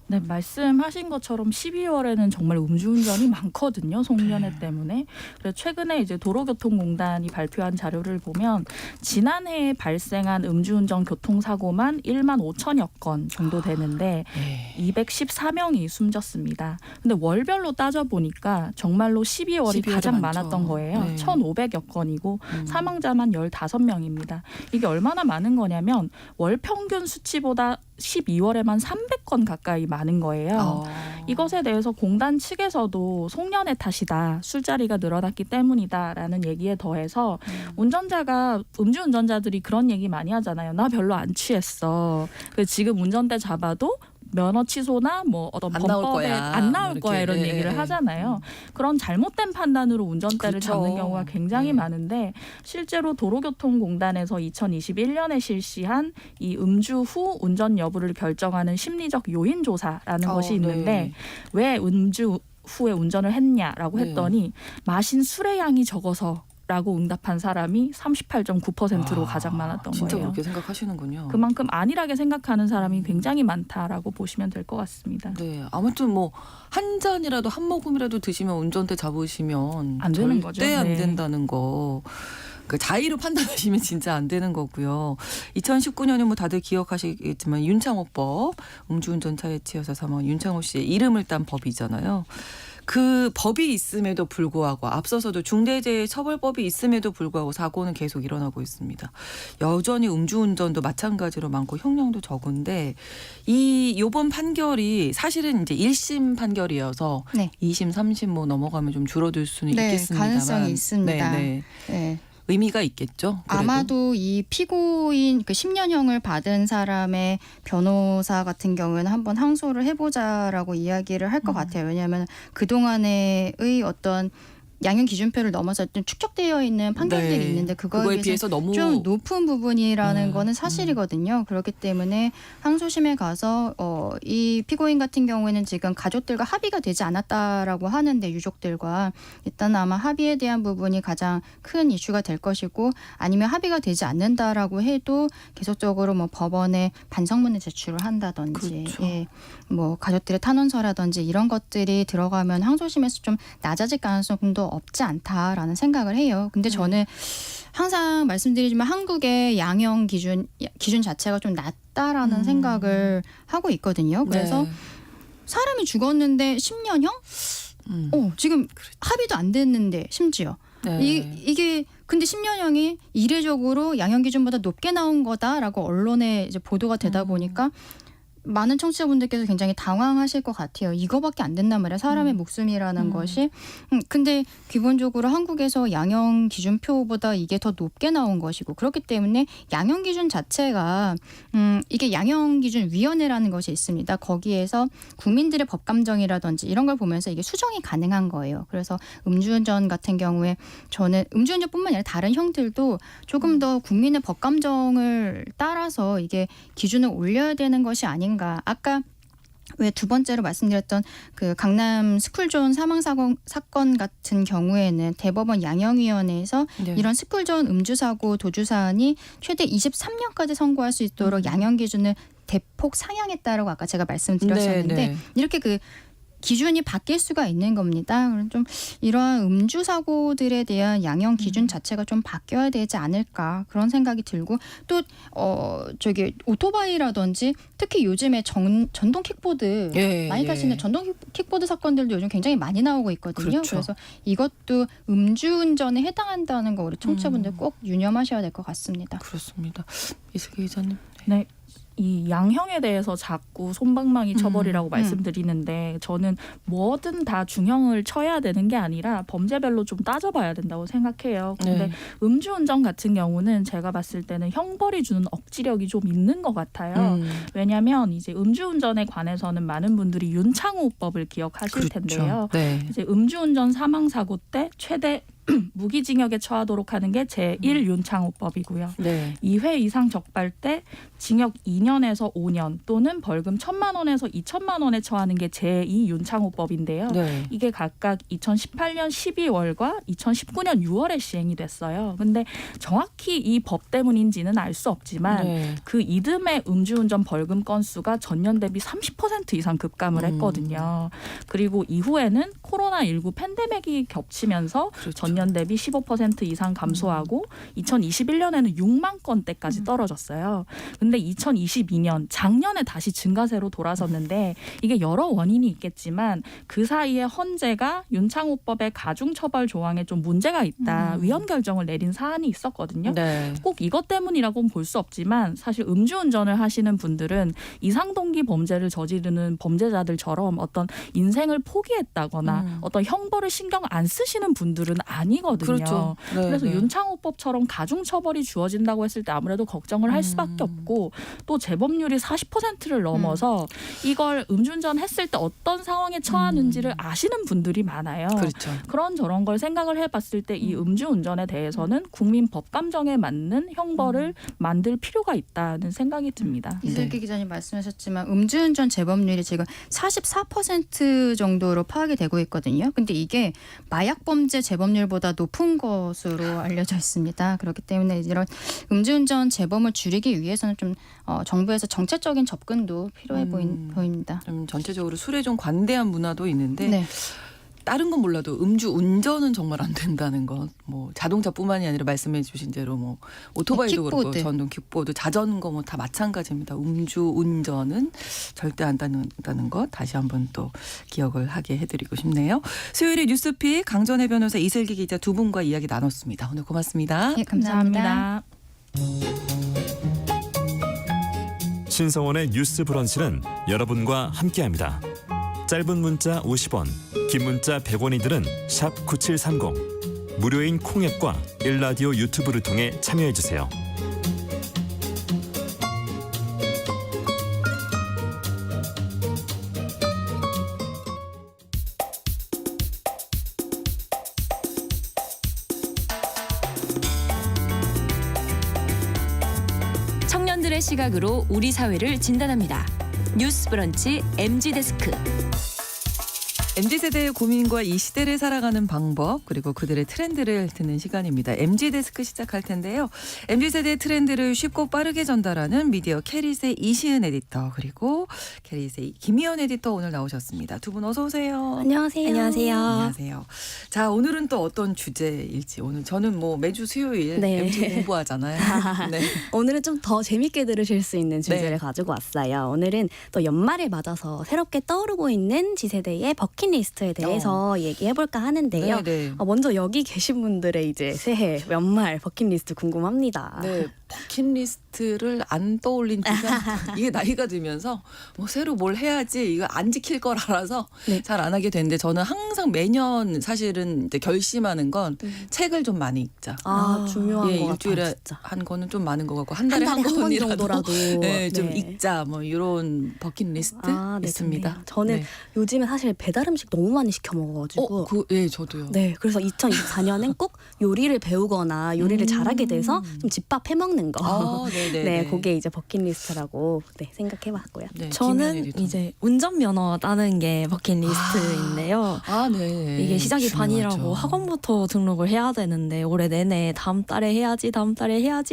네, 말씀하신 것처럼 12월에는 정말 음주운전이 많거든요. 송년회 네. 때문에. 그래서 최근에 이제 도로교통공단이 발표한 자료를 보면 지난해에 발생한 음주운전 교통사고만 1만 5천여 건 정도 되는데 네. 214명이 숨졌습니다. 근데 월별로 따져보니까 정말로 12월이 12월이 가장 많죠. 많았던 거예요. 네. 1,500여 건이고 사망자만 15명입니다. 이게 얼마나 많은 거냐면 월 평균 수치보다 12월에만 300건 가까이 많은 거예요. 이것에 대해서 공단 측에서도 송년회 탓이다. 술자리가 늘어났기 때문이다라는 얘기에 더해서 운전자가 음주운전자들이 그런 얘기 많이 하잖아요. 나 별로 안 취했어. 지금 운전대 잡아도 면허 취소나 뭐 어떤 안 나올 범법에 거야. 안 나올 이렇게. 거야 이런 예, 얘기를 예. 하잖아요. 그런 잘못된 판단으로 운전대를 그렇죠. 잡는 경우가 굉장히 네. 많은데 실제로 도로교통공단에서 2021년에 실시한 이 음주 후 운전 여부를 결정하는 심리적 요인 조사라는 것이 있는데 네. 왜 음주 후에 운전을 했냐라고 네. 했더니 마신 술의 양이 적어서 라고 응답한 사람이 38.9%로 가장 많았던 진짜 거예요. 그렇게 생각하시는군요. 그만큼 안일하게 생각하는 사람이 굉장히 많다라고 보시면 될 것 같습니다. 네, 아무튼 뭐 한 잔이라도 한 모금이라도 드시면 운전대 잡으시면 안 되는 거죠. 절대 안 네. 된다는 거. 그 자의로 판단하시면 진짜 안 되는 거고요. 2019년에 뭐 다들 기억하시겠지만 윤창호법, 음주운전 차에 치여서 사망한 윤창호 씨의 이름을 딴 법이잖아요. 그 법이 있음에도 불구하고 앞서서도 중대재해처벌법이 있음에도 불구하고 사고는 계속 일어나고 있습니다. 여전히 음주운전도 마찬가지로 많고 형량도 적은데 이번 판결이 사실은 이제 1심 판결이어서 네. 2심, 3심 뭐 넘어가면 좀 줄어들 수는 네, 있겠습니다만 가능성이 있습니다. 네, 네. 네. 의미가 있겠죠. 그래도. 아마도 이 피고인 그 10년형을 받은 사람의 변호사 같은 경우에는 한번 항소를 해보자라고 이야기를 할 것 같아요. 왜냐하면 그동안의 어떤 양형 기준표를 넘어서 좀 축적되어 있는 판결들이 네. 있는데 그거에 비해서 너무 좀 높은 부분이라는 거는 음. 사실이거든요. 그렇기 때문에 항소심에 가서 이 피고인 같은 경우에는 지금 가족들과 합의가 되지 않았다라고 하는데 유족들과 일단 아마 합의에 대한 부분이 가장 큰 이슈가 될 것이고 아니면 합의가 되지 않는다라고 해도 계속적으로 뭐 법원에 반성문을 제출을 한다든지 그렇죠. 예, 뭐 가족들의 탄원서라든지 이런 것들이 들어가면 항소심에서 좀 낮아질 가능성도 없지 않다라는 생각을 해요. 근데 저는 항상 말씀드리지만 한국의 양형 기준 자체가 좀 낮다라는 생각을 하고 있거든요. 그래서 네. 사람이 죽었는데 10년형? 지금 합의도 안 됐는데 심지어 네. 이게 근데 10년형이 이례적으로 양형 기준보다 높게 나온 거다라고 언론에 이제 보도가 되다 보니까 많은 청취자분들께서 굉장히 당황하실 것 같아요. 이거밖에 안 된단 말이야. 사람의 목숨이라는 것이. 근데 기본적으로 한국에서 양형 기준표보다 이게 더 높게 나온 것이고 그렇기 때문에 양형 기준 자체가 이게 양형 기준 위원회라는 것이 있습니다. 거기에서 국민들의 법 감정이라든지 이런 걸 보면서 이게 수정이 가능한 거예요. 그래서 음주운전 같은 경우에 저는 음주운전뿐만 아니라 다른 형들도 조금 더 국민의 법 감정을 따라서 이게 기준을 올려야 되는 것이 아닌가. 아까 왜 두 번째로 말씀드렸던 그 강남 스쿨존 사망 사건 같은 경우에는 대법원 양형위원회에서 네. 이런 스쿨존 음주사고 도주 사안이 최대 23년까지 선고할 수 있도록 양형 기준을 대폭 상향했다라고 아까 제가 말씀드렸었는데 네, 네. 이렇게 그 기준이 바뀔 수가 있는 겁니다. 좀 이러한 음주 사고들에 대한 양형 기준 자체가 좀 바뀌어야 되지 않을까 그런 생각이 들고 또 저기 오토바이라든지 특히 요즘에 전동 킥보드 예, 많이 예. 타시는 전동 킥보드 사건들도 요즘 굉장히 많이 나오고 있거든요. 그렇죠. 그래서 이것도 음주운전에 해당한다는 거 우리 청취자분들 꼭 유념하셔야 될 것 같습니다. 그렇습니다. 이슬기 기자님. 네. 이 양형에 대해서 자꾸 솜방망이 처벌이라고 말씀드리는데 저는 뭐든 다 중형을 쳐야 되는 게 아니라 범죄별로 좀 따져봐야 된다고 생각해요. 근데 네. 음주운전 같은 경우는 제가 봤을 때는 형벌이 주는 억지력이 좀 있는 것 같아요. 왜냐하면 이제 음주운전에 관해서는 많은 분들이 윤창호법을 기억하실 텐데요. 네. 이제 음주운전 사망사고 때 최대 무기징역에 처하도록 하는 게 제1 윤창호법이고요. 네. 2회 이상 적발 때 징역 2년에서 5년 또는 벌금 1,000만 원에서 2천만 원에 처하는 게 제2 윤창호법인데요. 네. 이게 각각 2018년 12월과 2019년 6월에 시행이 됐어요. 근데 정확히 이 법 때문인지는 알 수 없지만 네. 그 이듬해 음주운전 벌금 건수가 전년 대비 30% 이상 급감을 했거든요. 그리고 이후에는 코로나19 팬데믹이 겹치면서 그렇죠. 전년 대비 15% 이상 감소하고 2021년에는 6만 건대까지 떨어졌어요. 근데 2022년 작년에 다시 증가세로 돌아섰는데 이게 여러 원인이 있겠지만 그 사이에 헌재가 윤창호법의 가중처벌 조항에 좀 문제가 있다. 위헌 결정을 내린 사안이 있었거든요. 네. 꼭 이것 때문이라고는 볼 수 없지만 사실 음주운전을 하시는 분들은 이상동기 범죄를 저지르는 범죄자들처럼 어떤 인생을 포기했다거나 어떤 형벌을 신경 안 쓰시는 분들은 아니거든요. 그렇죠. 네, 그래서 네. 윤창호법처럼 가중처벌이 주어진다고 했을 때 아무래도 걱정을 할 수밖에 없고 또 재범률이 40%를 넘어서 이걸 음주운전 했을 때 어떤 상황에 처하는지를 아시는 분들이 많아요. 그렇죠. 그런 저런 걸 생각을 해봤을 때 이 음주운전에 대해서는 국민 법감정에 맞는 형벌을 만들 필요가 있다는 생각이 듭니다. 이슬기 기자님 말씀하셨지만 음주운전 재범률이 지금 44% 정도로 파악이 되고 있거든요. 근데 이게 마약 범죄 재범률보다 높은 것으로 알려져 있습니다. 그렇기 때문에 이런 음주운전 재범을 줄이기 위해서는 좀 정부에서 정책적인 접근도 필요해 보입니다. 좀 전체적으로 술에 좀 관대한 문화도 있는데 네. 다른 건 몰라도 음주 운전은 정말 안 된다는 것. 뭐 자동차뿐만이 아니라 말씀해 주신 대로 뭐 오토바이도 그렇고 킥보드. 전동 킥보드, 자전거 뭐 다 마찬가지입니다. 음주 운전은 절대 안 된다는 것 다시 한번 또 기억을 하게 해드리고 싶네요. 수요일에 뉴스픽 강전혜 변호사, 이슬기 기자 두 분과 이야기 나눴습니다. 오늘 고맙습니다. 예, 감사합니다. 신성원의 뉴스 브런치는 여러분과 함께합니다. 짧은 문자 50원, 긴 문자 100원이들은 샵 9730. 무료인 콩앱과 일라디오 유튜브를 통해 참여해주세요. 청년들의 시각으로 우리 사회를 진단합니다. 뉴스 브런치 MG데스크. MZ세대의 고민과 이 시대를 살아가는 방법 그리고 그들의 트렌드를 듣는 시간입니다. MZ데스크 시작할 텐데요. MZ세대의 트렌드를 쉽고 빠르게 전달하는 미디어 캐릿의 이시은 에디터 그리고 캐릿의 김희연 에디터 오늘 나오셨습니다. 두 분 어서 오세요. 안녕하세요. 안녕하세요. 자, 오늘은 또 어떤 주제일지. 오늘 저는 뭐 매주 수요일 네. MZ 공부하잖아요. 네. 오늘은 좀 더 재밌게 들으실 수 있는 주제를 네. 가지고 왔어요. 오늘은 또 연말을 맞아서 새롭게 떠오르고 있는 Z세대의 버킷리스트에 대해서 얘기해볼까 하는데요. 네. 먼저 여기 계신 분들의 이제 새해 연말 버킷리스트 궁금합니다. 네, 버킷리스트를 안 떠올린 지가 이게 나이가 들면서 뭐 새로 뭘 해야지 이거 안 지킬 걸 알아서 네. 잘 안 하게 되는데 저는 항상 매년 사실은 이제 결심하는 건 책을 좀 많이 읽자. 중요한 예, 것 일주일에 같아요. 진짜. 한 거는 좀 많은 것 같고 한 달에 한 한 번 권이라도 정도라도 네, 좀 네. 읽자 뭐 이런 버킷리스트 네, 있습니다. 좋네요. 저는 네. 요즘에 사실 배달 음식 너무 많이 시켜 먹어가지고 예, 저도요. 네, 그래서 2024년엔 꼭 요리를 배우거나 요리를 잘하게 돼서 좀 집밥 해먹는 거. 네네. 네, 그게 이제 버킷리스트라고 저는 네, 김현희 저는 에디터. 이제 운전면허 따는 게 버킷리스트인데요. 네. 이게 시작이 중요하죠. 반이라고 학원부터 등록을 해야 되는데 올해 내내 다음 달에 해야지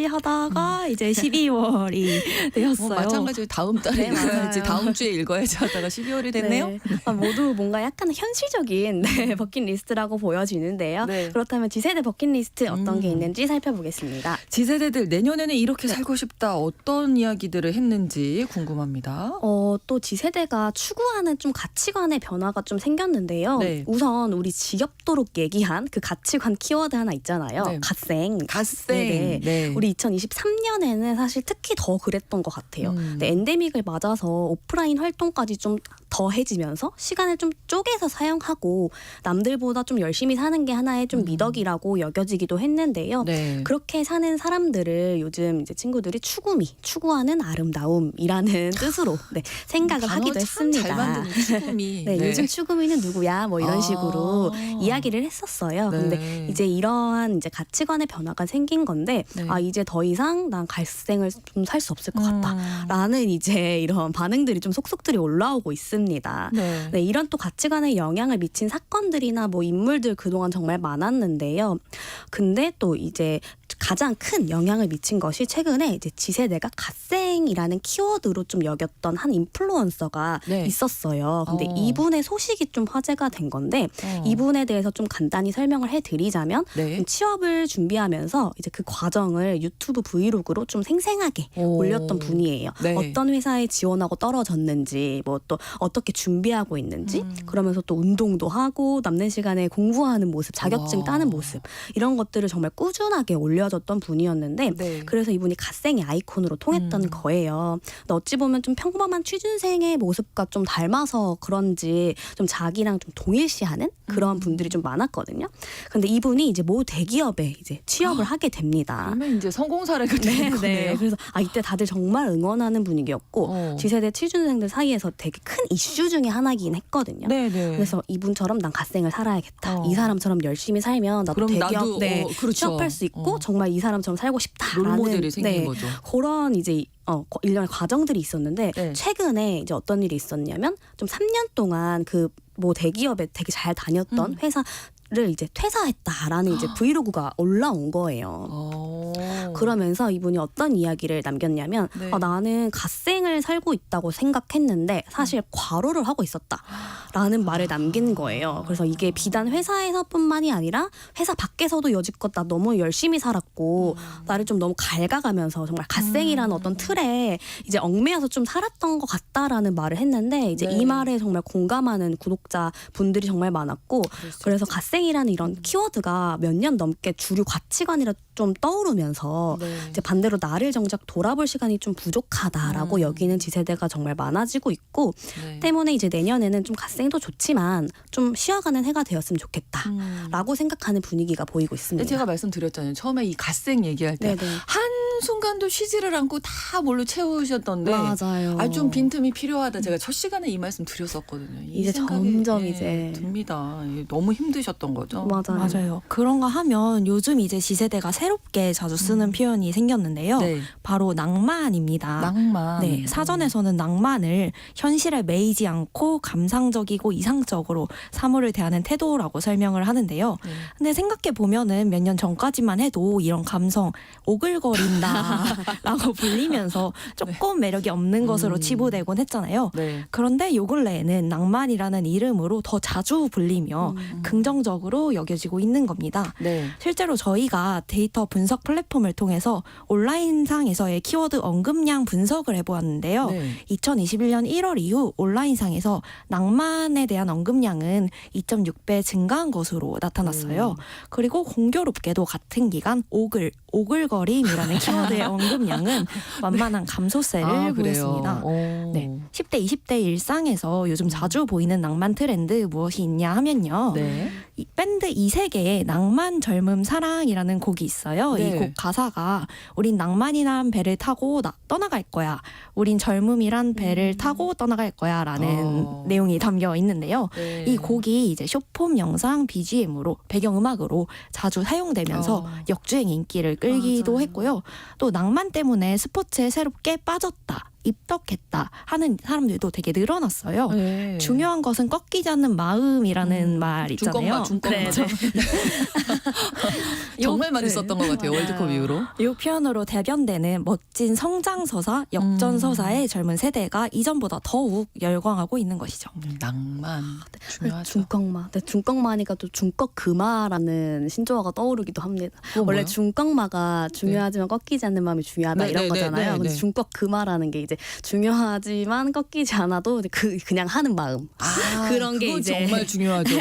하다가 이제 12월이 되었어요. 마찬가지로 다음 달에 네, 맞아요. 읽어야지 다음 주에 읽어야지 하다가 12월이 됐네요. 네. 모두 뭔가 약간 현실적인 버킷리스트라고 보여지는데요. 네. 그렇다면 G세대 버킷리스트 어떤 게 있는지 살펴보겠습니다. Z세대들 내년에는 이렇게 살고 싶다 어떤 이야기들을 했는지 궁금합니다. 또 G세대가 추구하는 좀 가치관의 변화가 좀 생겼는데요. 네. 우선 우리 지겹도록 얘기한 그 가치관 키워드 하나 있잖아요. 네. 갓생. 갓생. 네네. 네. 우리 2023년에는 사실 특히 더 그랬던 것 같아요. 근데 엔데믹을 맞아서 오프라인 활동까지 좀 더해지면서 시간을 좀 쪼개서 사용하고 남들보다 좀 열심히 사는 게 하나의 좀 미덕이라고 여겨지기도 했는데요. 네. 그렇게 사는 사람들을 요즘 이제 친구들이 추구하는 아름다움이라는 뜻으로 생각을 하기도 단어 참 했습니다. 잘 만드는 추구미. 네, 요즘 추구미는 누구야? 뭐 이런 아. 식으로 이야기를 했었어요. 네. 근데 이제 이러한 이제 가치관의 변화가 생긴 건데 네. 이제 더 이상 난 갈생을 좀 살 수 없을 것 같다라는 이제 이런 반응들이 좀 속속들이 올라오고 있습니다. 네. 네, 이런 또 가치관에 영향을 미친 사건들이나 뭐 인물들 그동안 정말 많았는데요. 근데 또 이제 가장 큰 영향을 미친 것이 최근에 이제 지세대가 갓생이라는 키워드로 좀 여겼던 한 인플루언서가 네. 있었어요. 근데 이분의 소식이 좀 화제가 된 건데 이분에 대해서 좀 간단히 설명을 해드리자면 네. 취업을 준비하면서 이제 그 과정을 유튜브 브이로그로 좀 생생하게 올렸던 분이에요. 네. 어떤 회사에 지원하고 떨어졌는지, 뭐 또 어떻게 준비하고 있는지, 그러면서 또 운동도 하고 남는 시간에 공부하는 모습, 자격증 따는 모습 이런 것들을 정말 꾸준하게 올려줬던 분이었는데 네. 그래서 이분이 갓생의 아이콘으로 통했던 거예요. 근데 어찌 보면 좀 평범한 취준생의 모습과 좀 닮아서 그런지 좀 자기랑 좀 동일시하는 그런 분들이 좀 많았거든요. 근데 이분이 이제 모 대기업에 이제 취업을 하게 됩니다. 그러면 이제 성공 사례가 되는 거네요. 그래서 이때 다들 정말 응원하는 분위기였고 지세대 취준생들 사이에서 되게 큰 이슈 중에 하나이긴 했거든요. 네, 네. 그래서 이분처럼 난 갓생을 살아야겠다. 이 사람처럼 열심히 살면 나도 그럼 대기업 나도, 그렇죠. 취업할 수 있고 정말 이 사람처럼 살고 싶다라는 롤모델이 생긴 거죠. 그런 이제 일련의 과정들이 있었는데 네. 최근에 이제 어떤 일이 있었냐면 좀 3년 동안 그 뭐 대기업에 되게 잘 다녔던 회사를 이제 퇴사했다라는 이제 브이로그가 올라온 거예요. 그러면서 이분이 어떤 이야기를 남겼냐면 네. 나는 갓생을 살고 있다고 생각했는데 사실 과로를 하고 있었다라는 말을 남긴 거예요. 그래서 이게 비단 회사에서뿐만이 아니라 회사 밖에서도 여지껏 나 너무 열심히 살았고 나를 좀 너무 갈가가면서 정말 갓생이라는 어떤 틀에 이제 얽매여서 좀 살았던 것 같다라는 말을 했는데 이제 이 말에 정말 공감하는 구독자 분들이 정말 많았고 그래서 갓생이라는 이런 키워드가 몇 년 넘게 주류 가치관이라 좀 떠오르면서 이제 반대로 나를 정작 돌아볼 시간이 좀 부족하다라고 여기는 지세대가 정말 많아지고 있고 때문에 이제 내년에는 좀 갓생도 좋지만 좀 쉬어가는 해가 되었으면 좋겠다라고 생각하는 분위기가 보이고 있습니다. 제가 말씀드렸잖아요. 처음에 이 갓생 얘기할 때 한순간도 쉬지를 않고 다 뭘로 채우셨던데 맞아요. 좀 빈틈이 필요하다. 제가 첫 시간에 이 말씀 드렸었거든요. 이 이제 생각이, 점점 이제 듭니다. 너무 힘드셨던 거죠. 맞아요. 그런가 하면 요즘 이제 지세대가 새롭게 자주 쓰는 표현이 생겼는데요. 네. 바로 낭만입니다. 낭만. 네, 사전에서는 낭만을 현실에 매이지 않고 감상적이고 이상적으로 사물을 대하는 태도라고 설명을 하는데요. 근데 생각해 보면은 몇 년 전까지만 해도 이런 감성 오글거린다라고 불리면서 조금 매력이 없는 것으로 치부되곤 했잖아요. 네. 그런데 요 근래에는 낭만이라는 이름으로 더 자주 불리며 긍정적으로 여겨지고 있는 겁니다. 네. 실제로 저희가 데이터 분석 플랫폼을 통해서 온라인상에서의 키워드 언급량 분석을 해보았는데요. 네. 2021년 1월 이후 온라인상에서 낭만에 대한 언급량은 2.6배 증가한 것으로 나타났어요. 그리고 공교롭게도 같은 기간 오글거림이라는 키워드의 언급량은 완만한 감소세를 보였습니다. 네. 10대, 20대 일상에서 요즘 자주 보이는 낭만 트렌드 무엇이 있냐 하면요. 네. 이 밴드 이세계의 낭만 젊음 사랑이라는 곡이 있어요. 네. 이 곡 가사가 우린 낭만이란 배를 타고 떠나갈 거야. 우린 젊음이란 배를 타고 떠나갈 거야 라는 내용이 담겨 있는데요. 네. 이 곡이 이제 쇼폼 영상 BGM으로 배경음악으로 자주 사용되면서 역주행 인기를 끌기도 했고요. 또 낭만 때문에 스포츠에 새롭게 빠졌다. 입덕했다 하는 사람들도 되게 늘어났어요. 네. 중요한 것은 꺾이지 않는 마음이라는 말 있잖아요. 중꺾마. 정말 많이 썼던 것 같아요. 월드컵 이후로. 이 표현으로 대변되는 멋진 성장서사, 역전서사의 젊은 세대가 이전보다 더욱 열광하고 있는 것이죠. 낭만 중요하죠. 중꺾마. 중꺾마 하니까 또 중꺾그마라는 신조어가 떠오르기도 합니다. 원래 뭐요? 중꺾마가 중요하지만 꺾이지 않는 마음이 중요하다 이런 거잖아요. 근데 중꺾그마라는 게 이제 중요하지만 꺾이지 않아도 그냥 하는 마음. 그런 게 그건 이제 정말 중요하죠.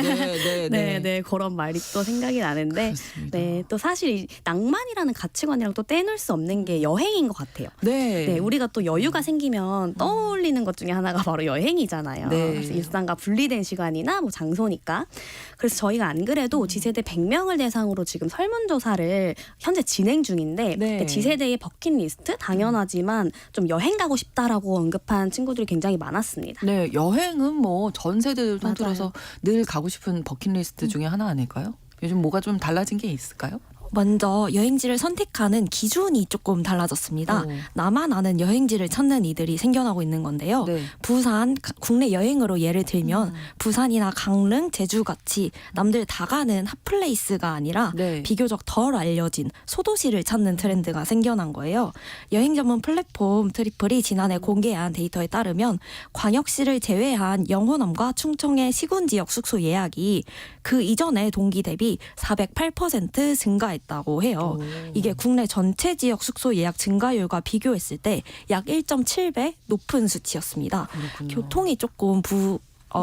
네, 네, 그런 말이 또 생각이 나는데 그렇습니다. 네, 또 사실 이 낭만이라는 가치관이랑 또 떼놓을 수 없는 게 여행인 것 같아요. 네. 네, 우리가 또 여유가 생기면 떠올리는 것 중에 하나가 바로 여행이잖아요. 네. 그래서 일상과 분리된 시간이나 뭐 장소니까. 그래서 저희가 안 그래도 지세대 100명을 대상으로 지금 설문조사를 현재 진행 중인데 네. 지세대의 버킷리스트 당연하지만 좀 여행 가고 싶다라고 언급한 친구들이 굉장히 많았습니다. 네, 여행은 뭐 전 세대를 맞아요. 통틀어서 늘 가고 싶은 버킷리스트 중에 하나 아닐까요? 요즘 뭐가 좀 달라진 게 있을까요? 먼저 여행지를 선택하는 기준이 조금 달라졌습니다. 오. 나만 아는 여행지를 찾는 이들이 생겨나고 있는 건데요. 네. 부산, 국내 여행으로 예를 들면 부산이나 강릉, 제주같이 남들 다 가는 핫플레이스가 아니라 네. 비교적 덜 알려진 소도시를 찾는 트렌드가 생겨난 거예요. 여행 전문 플랫폼 트리플이 지난해 공개한 데이터에 따르면 광역시를 제외한 영호남과 충청의 시군 지역 숙소 예약이 그 이전의 동기 대비 408% 증가했다고 해요. 이게 국내 전체 지역 숙소 예약 증가율과 비교했을 때 약 1.7배 높은 수치였습니다. 그렇군요. 교통이 조금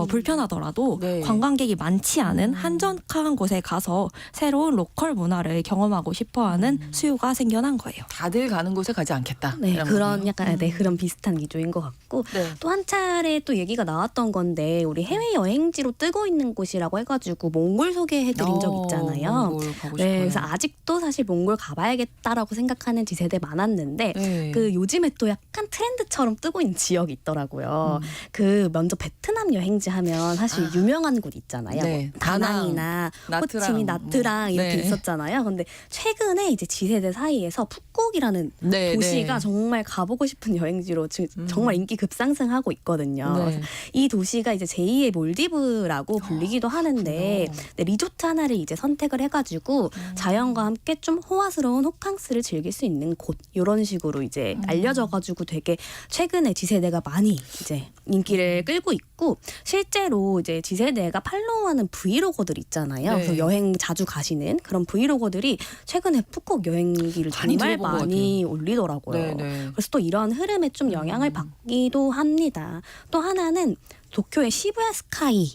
불편하더라도 네. 관광객이 많지 않은 한적한 곳에 가서 새로운 로컬 문화를 경험하고 싶어하는 수요가 생겨난 거예요. 다들 가는 곳에 가지 않겠다. 네, 이런 그런 거네요. 약간 네, 그런 비슷한 기조인 것 같고 네. 또 한 차례 또 얘기가 나왔던 건데 우리 해외 여행지로 뜨고 있는 곳이라고 해가지고 몽골 소개해드린 적 있잖아요. 몽골 가고 네, 싶어요. 그래서 아직도 사실 몽골 가봐야겠다라고 생각하는 지세대 많았는데 네. 그 요즘에 또 약간 트렌드처럼 뜨고 있는 지역이 있더라고요. 그 먼저 베트남 여행지 하면 사실 유명한 곳 있잖아요. 네. 뭐 다낭이나 나트랑, 호치민, 나트랑 이렇게 네. 있었잖아요. 근데 최근에 이제 지세대 사이에서 푸꾸옥이라는 네, 도시가 네. 정말 가보고 싶은 여행지로 지금 정말 인기 급상승하고 있거든요. 네. 그래서 이 도시가 이제 제2의 몰디브라고 불리기도 하는데 네, 리조트 하나를 이제 선택을 해가지고 자연과 함께 좀 호화스러운 호캉스를 즐길 수 있는 곳 이런 식으로 이제 알려져가지고 되게 최근에 지세대가 많이 이제 인기를 끌고 있고 실제로 이제 지세대가 팔로우하는 브이로거들 있잖아요. 네. 그래서 여행 자주 가시는 그런 브이로거들이 최근에 푸꾸옥 여행기를 많이 정말 들어본 것 많이 올리더라고요. 네, 네. 그래서 또 이런 흐름에 좀 영향을 받기도 합니다. 또 하나는 도쿄의 시부야 스카이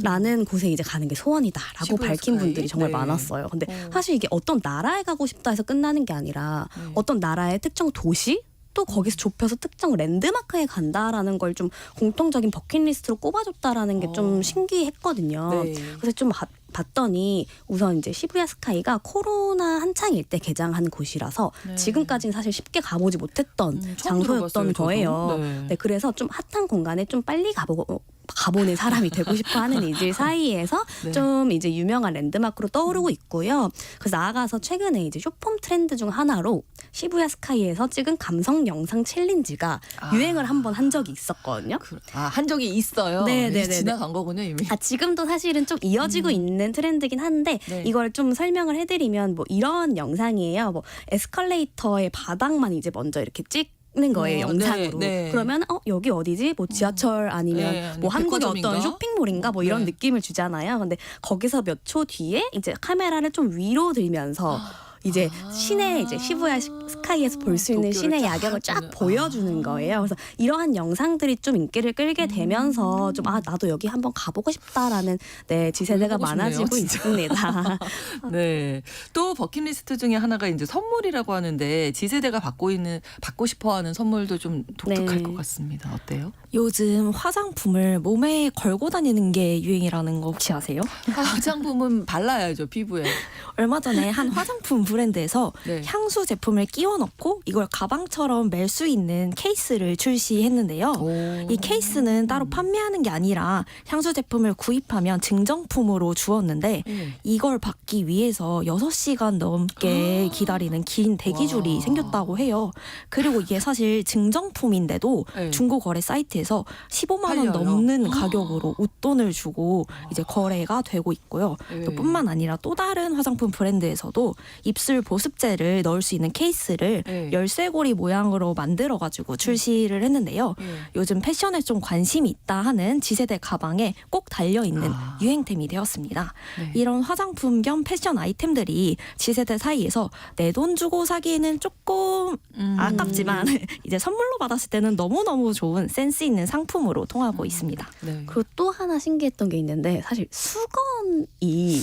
라는 곳에 이제 가는 게 소원이다라고 시부야 밝힌 스카이? 분들이 정말 네. 많았어요. 근데 사실 이게 어떤 나라에 가고 싶다 해서 끝나는 게 아니라 어떤 나라의 특정 도시 또 거기서 좁혀서 특정 랜드마크에 간다라는 걸 좀 공통적인 버킷리스트로 꼽아줬다라는 게 좀 신기했거든요. 네. 그래서 좀 봤더니 우선 이제 시부야 스카이가 코로나 한창일 때 개장한 곳이라서 네. 지금까지는 사실 쉽게 가보지 못했던 처음 장소였던 들어봤어요, 저도. 거예요. 네. 네, 그래서 좀 핫한 공간에 좀 빨리 가보는 사람이 되고 싶어하는 이들 사이에서 네. 좀 이제 유명한 랜드마크로 떠오르고 있고요. 그래서 나아가서 최근에 이제 쇼폼 트렌드 중 하나로 시부야 스카이에서 찍은 감성 영상 챌린지가 유행을 한번 한 적이 있었거든요. 한 적이 있어요. 네, 이제 네, 네, 지나간 거군요 이미. 지금도 사실은 좀 이어지고 있는 트렌드긴 한데 네. 이걸 좀 설명을 해드리면 뭐 이런 영상이에요. 뭐 에스컬레이터의 바닥만 이제 먼저 이렇게 찍는 거예요, 영상으로. 네, 네. 그러면 여기 어디지? 뭐 지하철 아니면 네, 뭐 한국의 백화점인가? 어떤 쇼핑몰인가 뭐 이런 네. 느낌을 주잖아요. 근데 거기서 몇 초 뒤에 이제 카메라를 좀 위로 들면서 이제 시내 이제 시부야 스카이에서 볼 수 있는 도쿄를 시내 쫙 야경을 쫙 보는. 보여주는 거예요. 그래서 이러한 영상들이 좀 인기를 끌게 되면서 좀 나도 여기 한번 가보고 싶다라는 네 지세대가 가보고 싶네요, 많아지고 진짜. 있습니다. 네. 또 버킷리스트 중에 하나가 이제 선물이라고 하는데 지세대가 받고 싶어하는 선물도 좀 독특할 네. 것 같습니다. 어때요? 요즘 화장품을 몸에 걸고 다니는 게 유행이라는 거 혹시 아세요? 화장품은 발라야죠 피부에. 얼마 전에 한 화장품 브랜드에서 네. 향수 제품을 끼워 넣고 이걸 가방처럼 멜 수 있는 케이스를 출시했는데요. 이 케이스는 따로 판매하는 게 아니라 향수 제품을 구입하면 증정품으로 주었는데 이걸 받기 위해서 6시간 넘게 기다리는 긴 대기줄이 와. 생겼다고 해요. 그리고 이게 사실 증정품인데도 네. 중고거래 사이트에서 15만 원 팔려요? 넘는 가격으로 웃돈을 주고 이제 거래가 되고 있고요. 네. 또 뿐만 아니라 또 다른 화장품 브랜드에서도 입술 보습제를 넣을 수 있는 케이스를 네. 열쇠고리 모양으로 만들어가지고 출시를 했는데요. 요즘 패션에 좀 관심이 있다 하는 지세대 가방에 꼭 달려있는 유행템이 되었습니다. 네. 이런 화장품 겸 패션 아이템들이 지세대 사이에서 내 돈 주고 사기에는 조금 아깝지만 이제 선물로 받았을 때는 너무너무 좋은 센스 있는 상품으로 통하고 있습니다. 네. 그리고 또 하나 신기했던 게 있는데 사실 수건이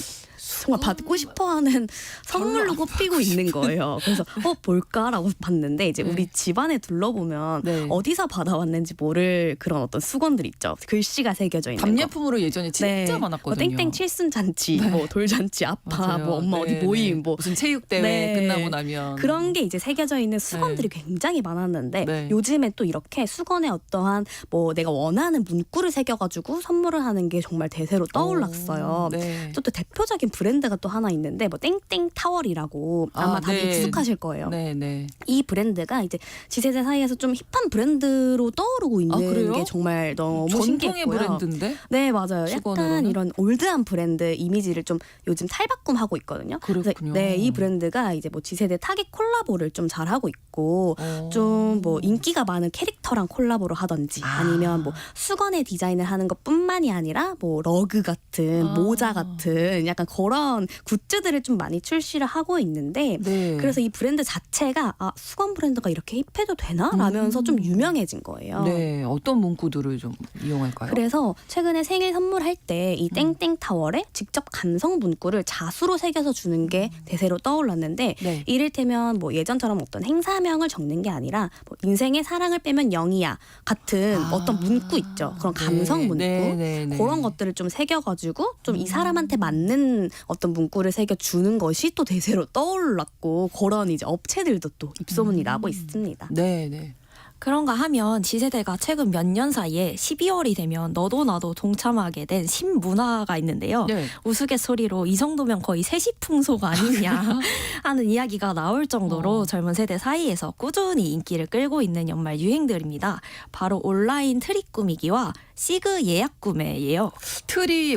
정말 받고 싶어하는 선물로 꼽히고 있는 거예요. 그래서 뭘까라고 봤는데 이제 우리 집안에 둘러보면 네. 어디서 받아왔는지 모를 그런 어떤 수건들 있죠. 글씨가 새겨져 있는 거. 답례품으로 예전에 진짜 많았거든요. 땡땡 칠순잔치, 뭐 돌잔치, 아빠, 맞아요. 뭐 엄마 어디 네, 모임, 네. 뭐 무슨 체육대회 네. 끝나고 나면 그런 게 이제 새겨져 있는 수건들이 굉장히 많았는데 네. 요즘에 또 이렇게 수건에 어떠한 뭐 내가 원하는 문구를 새겨가지고 선물을 하는 게 정말 대세로 떠올랐어요. 네. 또 대표적인 브랜드가 또 하나 있는데 뭐 땡땡 타월이라고 아마 다들 네. 익숙하실 거예요. 네, 네. 이 브랜드가 이제 지세대 사이에서 좀 힙한 브랜드로 떠오르고 있는 그래요? 게 정말 너무 전통의 신기했고요. 브랜드인데? 네, 맞아요. 약간 수건으로는? 이런 올드한 브랜드 이미지를 좀 요즘 탈바꿈하고 있거든요. 그래서 그렇군요. 네, 이 브랜드가 이제 뭐 지세대 타깃 콜라보를 좀 잘하고 있고 좀 뭐 인기가 많은 캐릭터랑 콜라보를 하든지 아니면 뭐 수건에 디자인을 하는 것뿐만이 아니라 뭐 러그 같은 모자 같은 약간 그런 굿즈들을 좀 많이 출시를 하고 있는데 네. 그래서 이 브랜드 자체가 수건 브랜드가 이렇게 힙해도 되나? 라면서 좀 유명해진 거예요. 네, 어떤 문구들을 좀 이용할까요? 그래서 최근에 생일 선물할 때 이 땡땡 타월에 직접 감성 문구를 자수로 새겨서 주는 게 대세로 떠올랐는데 네. 이를테면 뭐 예전처럼 어떤 행사명을 적는 게 아니라 뭐 인생의 사랑을 빼면 0이야 같은 어떤 문구 있죠. 그런 감성 문구 그런 것들을 좀 새겨가지고 좀 이 사람한테 맞는 어떤 문구를 새겨 주는 것이 또 대세로 떠올랐고 그런 이제 업체들도 또 입소문이 나고 있습니다. 네, 네. 그런가 하면 지세대가 최근 몇 년 사이에 12월이 되면 너도 나도 동참하게 된 신문화가 있는데요. 네. 우스갯소리로 이 정도면 거의 세시풍소가 아니냐 하는 이야기가 나올 정도로 젊은 세대 사이에서 꾸준히 인기를 끌고 있는 연말 유행들입니다. 바로 온라인 트리 꾸미기와 시그 예약 구매예요.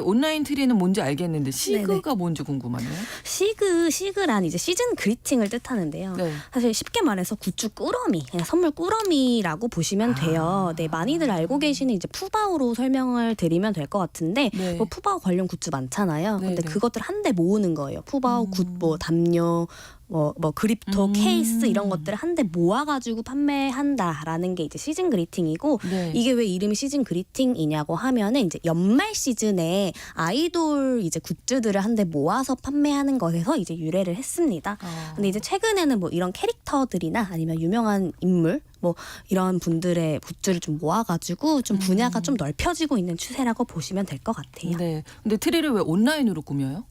온라인 트리는 뭔지 알겠는데 시그가 뭔지 궁금하네요. 시그란 이제 시즌 그리팅을 뜻하는데요. 네. 사실 쉽게 말해서 굿즈 꾸러미, 그냥 선물 꾸러미라고 보시면 돼요. 네, 많이들 알고 계시는 이제 푸바오로 설명을 드리면 될 것 같은데 네. 뭐 푸바오 관련 굿즈 많잖아요. 네, 근데 네. 그것들 한데 모으는 거예요. 푸바오 굿, 뭐 담요, 뭐 그립토, 케이스 이런 것들을 한데 모아가지고 판매한다라는 게 이제 시즌 그리팅이고 네. 이게 왜 이름이 시즌 그리팅이냐고 하면은 이제 연말 시즌에 아이돌 이제 굿즈들을 한데 모아서 판매하는 것에서 이제 유래를 했습니다. 근데 이제 최근에는 뭐 이런 캐릭터들이나 아니면 유명한 인물 뭐 이런 분들의 굿즈를 좀 모아가지고 좀 분야가 좀 넓혀지고 있는 추세라고 보시면 될 것 같아요. 네. 근데 트리를 왜 온라인으로 꾸며요?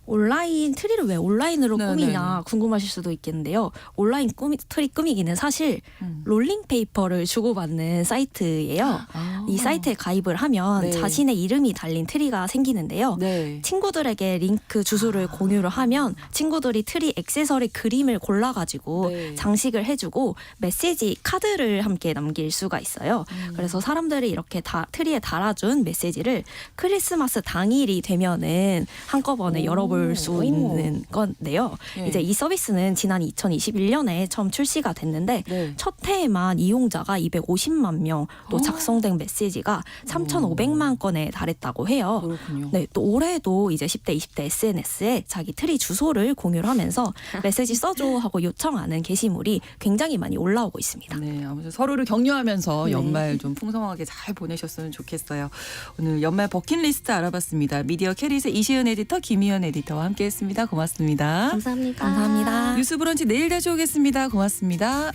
온라인 트리를 왜 온라인으로 네, 꾸미냐 네, 궁금하실 수도 있겠는데요. 온라인 트리 꾸미기는 사실 롤링페이퍼를 주고받는 사이트예요. 이 사이트에 가입을 하면 네. 자신의 이름이 달린 트리가 생기는데요. 네. 친구들에게 링크 주소를 공유를 하면 친구들이 트리 액세서리 그림을 골라가지고 네. 장식을 해주고 메시지 카드를 함께 남길 수가 있어요. 그래서 사람들이 이렇게 트리에 달아준 메시지를 크리스마스 당일이 되면은 한꺼번에 열어볼 수 있는 건데요. 네. 이제 이 서비스는 지난 2021년에 처음 출시가 됐는데 네. 첫 해에만 이용자가 250만 명, 또 작성된 메시지가 3,500만 건에 달했다고 해요. 그렇군요. 네, 또 올해도 이제 10대, 20대 SNS에 자기 트리 주소를 공유를 하면서 메시지 써줘 하고 요청하는 게시물이 굉장히 많이 올라오고 있습니다. 네, 아무튼 서로를 격려하면서 연말 좀 풍성하게 잘 보내셨으면 좋겠어요. 오늘 연말 버킷리스트 알아봤습니다. 미디어 캐릿의 이시은 에디터, 김희연 에디터와 함께했습니다. 고맙습니다. 감사합니다. 감사합니다. 뉴스 브런치 내일 다시 오겠습니다. 고맙습니다.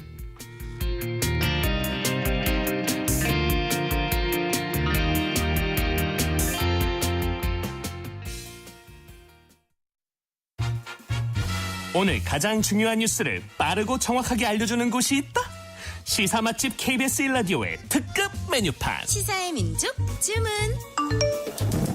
오늘 가장 중요한 뉴스를 빠르고 정확하게 알려주는 곳이 있다. 시사 맛집 KBS 1라디오의 특급 메뉴판. 시사의 민족 주문.